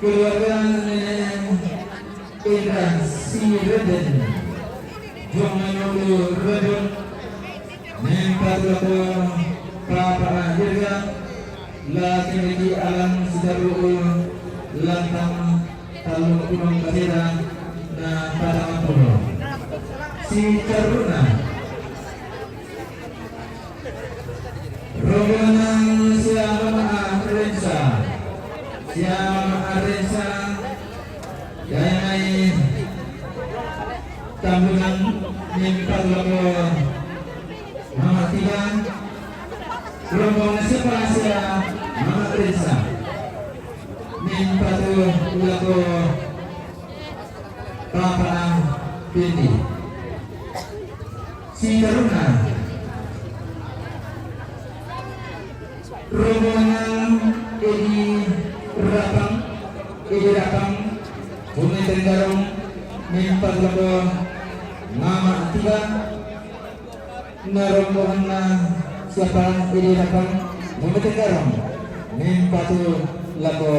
keluarga Nenek si Reden jomai nulu Reden Mimpatu laku Papa Dirga lakin deki alang sitaru lantang talung pulang kasira na padang pulo si Taruna rombongan siapa Arensa daya tambungan Mimpatu laku Mama Tiga rombongan siapa Mama Arensa Mimpatu laku Papa Pindi si Taruna rombongan Edi Rapang Bumi Tenggarong Mimpatu laku Mama Tiga na rombongan na siapa Edi Rapang Bumi Tenggarong Mimpatu laku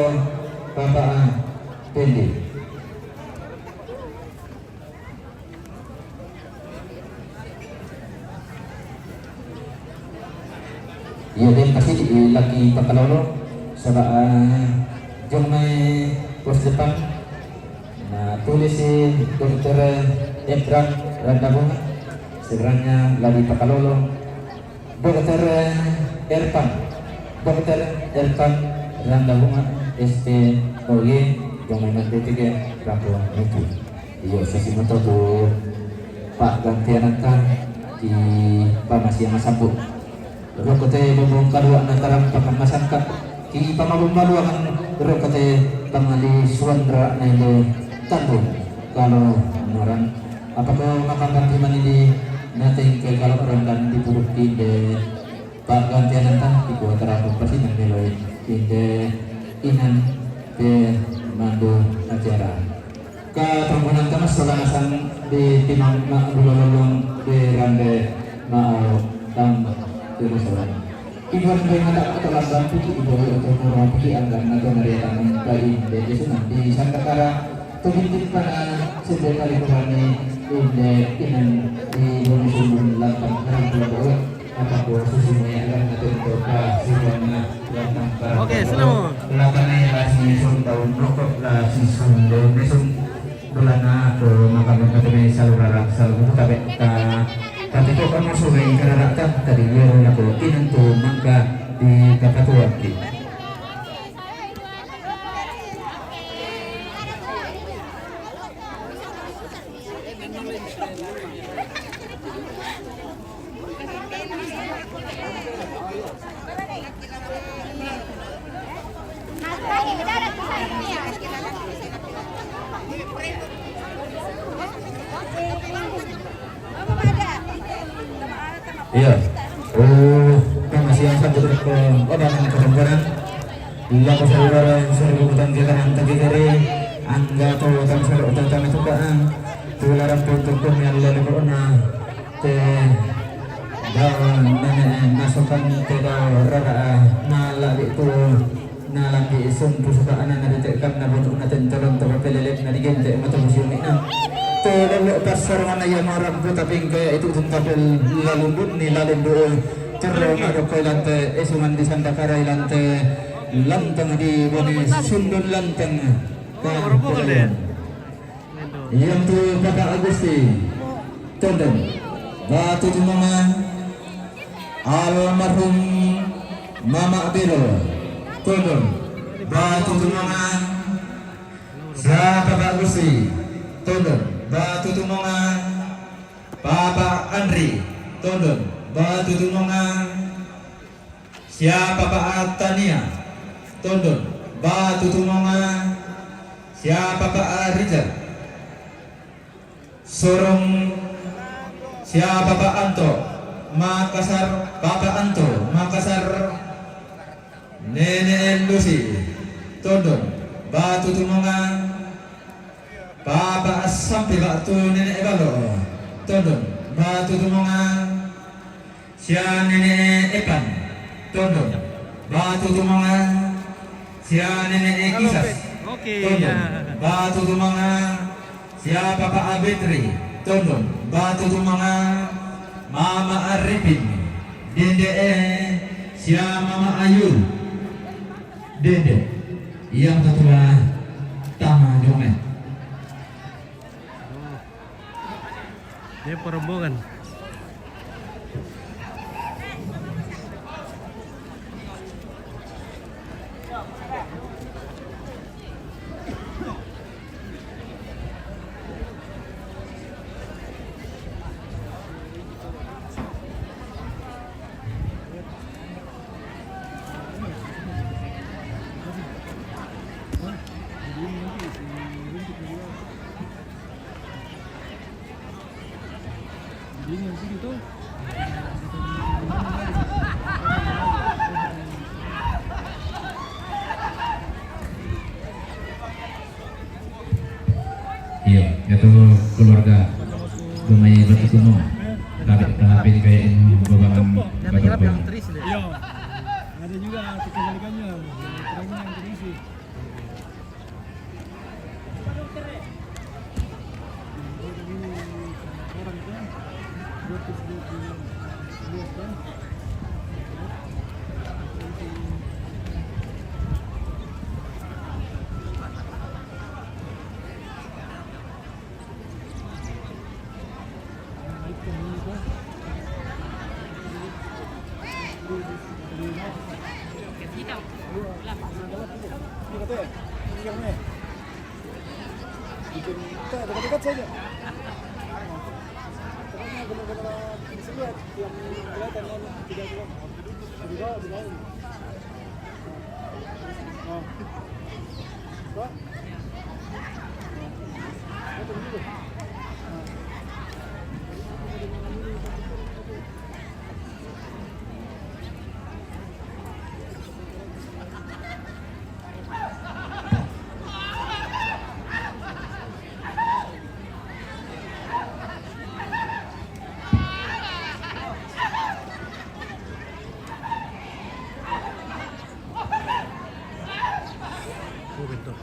Papa Pendi iya din kasi lagi pakalolo sa jomai pos depan nah tulis si Dr. Efran Randabunga sebenarnya lagi pakalolo Dr. Erpan Randabunga SPOG jomai nanti Rampuan itu iya sesi motor tuh Pak gantian kan di Pamasya Masambu rokote membongkar wa nataram pamasankat ki pamabumbalu akan rokote pamali suandra na ilo tanto kalau orang apakah makan timan ini nating ke kalau orang dan dipuruk inde Pak gantian nantang di kuat terapung pasti nang meloi inde inan ke mandu acara ke permohonan kamas selanasan di timang mak bulolong di rande mau tambah Ibuan dengan tak terlambat putih ibu atau kurang putih anggar naga meriakan kain dari sunan di Santakara tujuh pada sendiri kali kurangnya inde inan di Indonesia 8 hari 2 ko susumayagan natin ito ka simona latang para Oke, selamat. latanay la si taon rokok la si sundo mesum bulana ko makamagkatumi sa lurarak sa lubuto tapi ko kamu sugay kararakan tadi yun ako inanto mangka di kapatuan ki. Iya. Oh, masih yang satu terus obangan perempuan. Laku saudara yang sering utang ke kanan kaki kiri. Angga tu utang sering utang itu kan. Tularan pun yang lalu corona. Te daun nenek masukkan ke daun rara nala itu nala di isun pusukaan na ditekam na butuh na tentolan to pelelek na digente mata museum ina. Lalu pasar mana yang orang pun tapi kayak itu tentapel lalu ni lalu cerong ada kau lantai esuman di Sandakara lantai lantang di boni sundun lantang yang tu Bapak Agusti Tondon Batu Tumangan almarhum Mama Abilo Tondon Batu Tumangan Bapak Agusti Tondon Batu Tumongan Bapak Andri Tondon Batu Tumongan siapa Pak Atania Tondon Batu Tumongan siapa Pak Arijal Sorong siapa Pak Anto Makassar Bapak Anto Makassar Nenek Lucy Tondon Batu Tumongan Bapak sampai waktu nenek balo Tondon Batu Tumongan sia nenek Epan Tondon Batu Tumongan sia nenek Kisas Tondon Batu Tumongan sia Bapak Abitri Tondon Batu Tumongan Mama Arifin Dede sia Mama Ayu Dede yang telah Tama Jomet. Dia perombongan. Iya, itu keluarga Dumai Batu Tumo. Tapi kayak babangan bapak. Iya. Ada juga kebalikannya. Terangnya yang terisi. Dekat-dekat saja. Pokoknya benar-benar bisa lihat yang kelihatan yang tidak jelas. Di bawah. Oh. Pak. Tunggu dulu. Bentuk.